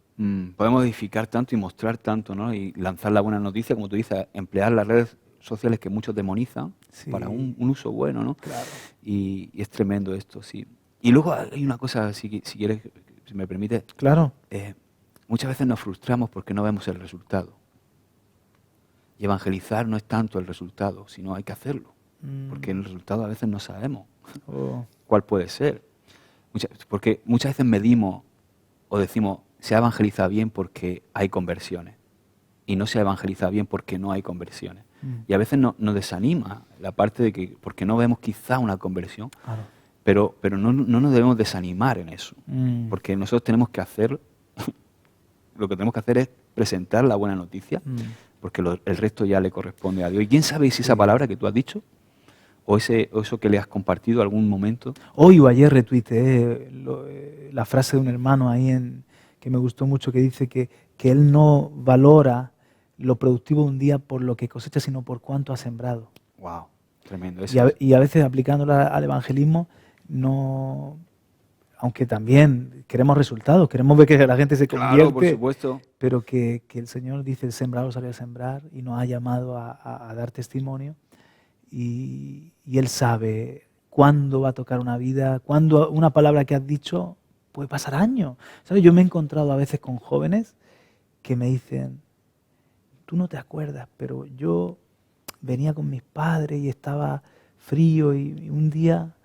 Podemos edificar tanto y mostrar tanto, ¿no? Y lanzar la buena noticia, como tú dices, emplear las redes sociales que muchos demonizan para un uso bueno, ¿no? Claro. Y es tremendo esto, sí. Y luego hay una cosa, si quieres, si me permite. Claro. Muchas veces nos frustramos porque no vemos el resultado. Y evangelizar no es tanto el resultado, sino hay que hacerlo. Porque el resultado a veces no sabemos cuál puede ser. Porque muchas veces medimos o decimos, se ha evangelizado bien porque hay conversiones. Y no se ha evangelizado bien porque no hay conversiones. Y a veces nos desanima la parte de que, porque no vemos quizá una conversión, pero no nos debemos desanimar en eso. Porque nosotros tenemos que hacer, lo que tenemos que hacer es presentar la buena noticia, porque el resto ya le corresponde a Dios. ¿Y quién sabe si esa palabra que tú has dicho, o eso que le has compartido algún momento? Hoy o ayer retuiteé la frase de un hermano ahí que me gustó mucho, que dice que él no valora lo productivo de un día por lo que cosecha, sino por cuánto ha sembrado. Wow, tremendo. Y a veces aplicándola al evangelismo, no, aunque también queremos resultados, queremos ver que la gente se convierte, claro, por supuesto. Pero que el Señor dice, el sembrador salió a sembrar y nos ha llamado a dar testimonio, y Él sabe cuándo va a tocar una vida, cuándo una palabra que has dicho puede pasar años. ¿Sabes? Yo me he encontrado a veces con jóvenes que me dicen, tú no te acuerdas, pero yo venía con mis padres y estaba frío y un día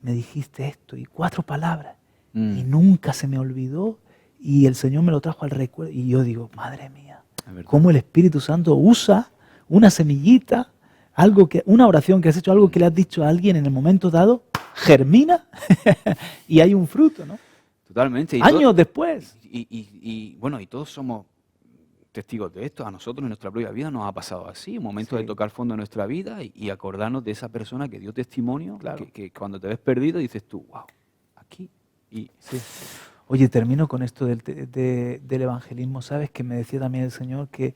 me dijiste esto, y 4 palabras, y nunca se me olvidó, y el Señor me lo trajo al recuerdo. Y yo digo, madre mía, cómo el Espíritu Santo usa una semillita, una oración que has hecho, algo que le has dicho a alguien en el momento dado, germina y hay un fruto, ¿no? Totalmente. Años después. Y bueno, y todos somos testigos de esto. A nosotros en nuestra propia vida nos ha pasado así, un momento de tocar fondo en nuestra vida y acordarnos de esa persona que dio testimonio, que cuando te ves perdido dices tú, wow, aquí. Oye, termino con esto del evangelismo. ¿Sabes? Que me decía también el Señor que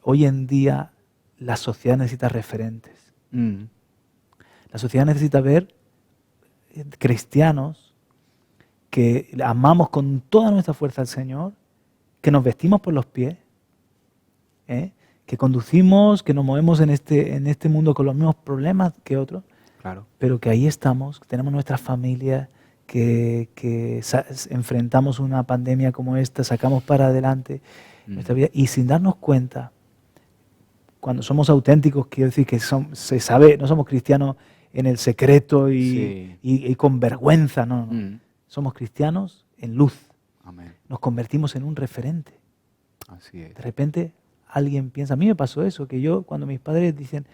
hoy en día la sociedad necesita referentes. La sociedad necesita ver cristianos que amamos con toda nuestra fuerza al Señor, que nos vestimos por los pies, que conducimos, que nos movemos en este mundo con los mismos problemas que otros, pero que ahí estamos, que tenemos nuestras familias, que enfrentamos una pandemia como esta, sacamos para adelante nuestra vida, y sin darnos cuenta, cuando somos auténticos, quiero decir que se sabe, no somos cristianos en el secreto y con vergüenza, no. Somos cristianos en luz. Amén. Nos convertimos en un referente. Así es. De repente alguien piensa, a mí me pasó eso, que yo cuando mis padres dicen,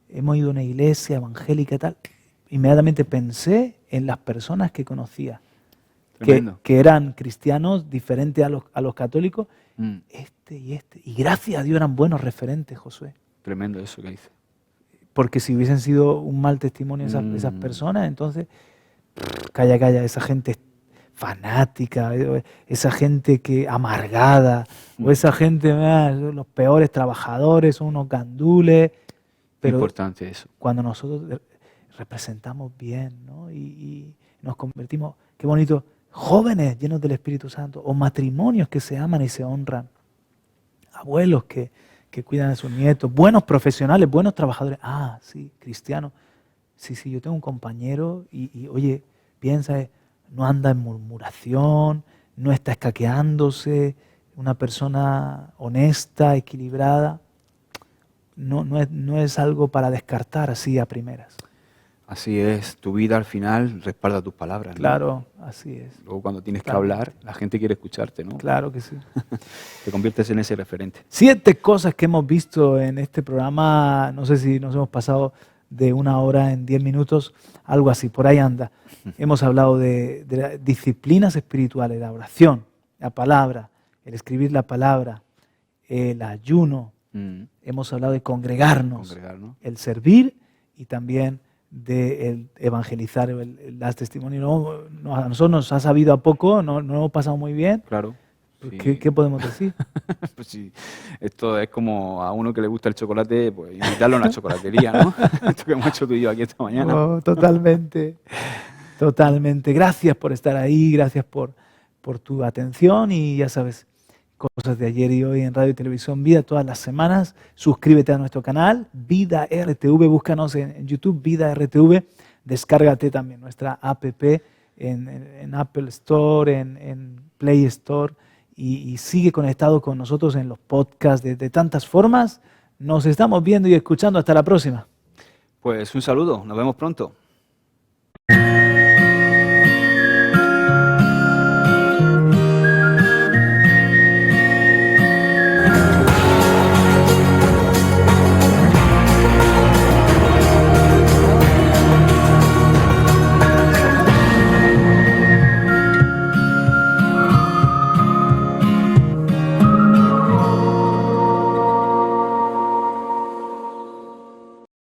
hemos ido a una iglesia evangélica y tal, inmediatamente pensé en las personas que conocía, que eran cristianos diferentes a los católicos, y gracias a Dios eran buenos referentes, Josué. Tremendo eso que dice. porque si hubiesen sido un mal testimonio esas personas, entonces, calla, esa gente fanática, esa gente que amargada, o esa gente, los peores trabajadores, son unos gandules. Pero importante eso. Cuando nosotros representamos bien, ¿no? y nos convertimos, qué bonito, jóvenes llenos del Espíritu Santo, o matrimonios que se aman y se honran, abuelos que cuidan a sus nietos, buenos profesionales, buenos trabajadores. Ah, sí, cristianos. Sí, yo tengo un compañero y oye, piensa, no anda en murmuración, no está escaqueándose, una persona honesta, equilibrada. No es algo para descartar así a primeras. Así es, tu vida al final respalda tus palabras, ¿no? Claro, así es. Luego cuando tienes que hablar, la gente quiere escucharte, ¿no? Claro que sí. Te conviertes en ese referente. 7 cosas que hemos visto en este programa, no sé si nos hemos pasado de 1 hora en 10 minutos, algo así, por ahí anda. Hemos hablado de las disciplinas espirituales, la oración, la palabra, el escribir la palabra, el ayuno. Hemos hablado de congregarnos, el servir y también de evangelizar, el dar testimonio. A nosotros nos ha sabido a poco, no hemos pasado muy bien. Claro. Sí. ¿Qué podemos decir? Pues sí, esto es como a uno que le gusta el chocolate, pues invitarlo a una chocolatería, ¿no? Esto que hemos hecho tú y yo aquí esta mañana. Oh, totalmente. Gracias por estar ahí, gracias por tu atención y ya sabes, cosas de ayer y hoy en Radio y Televisión Vida todas las semanas. Suscríbete a nuestro canal, Vida RTV, búscanos en YouTube, Vida RTV. Descárgate también nuestra app en Apple Store, en Play Store y sigue conectado con nosotros en los podcasts de tantas formas. Nos estamos viendo y escuchando. Hasta la próxima. Pues un saludo, nos vemos pronto.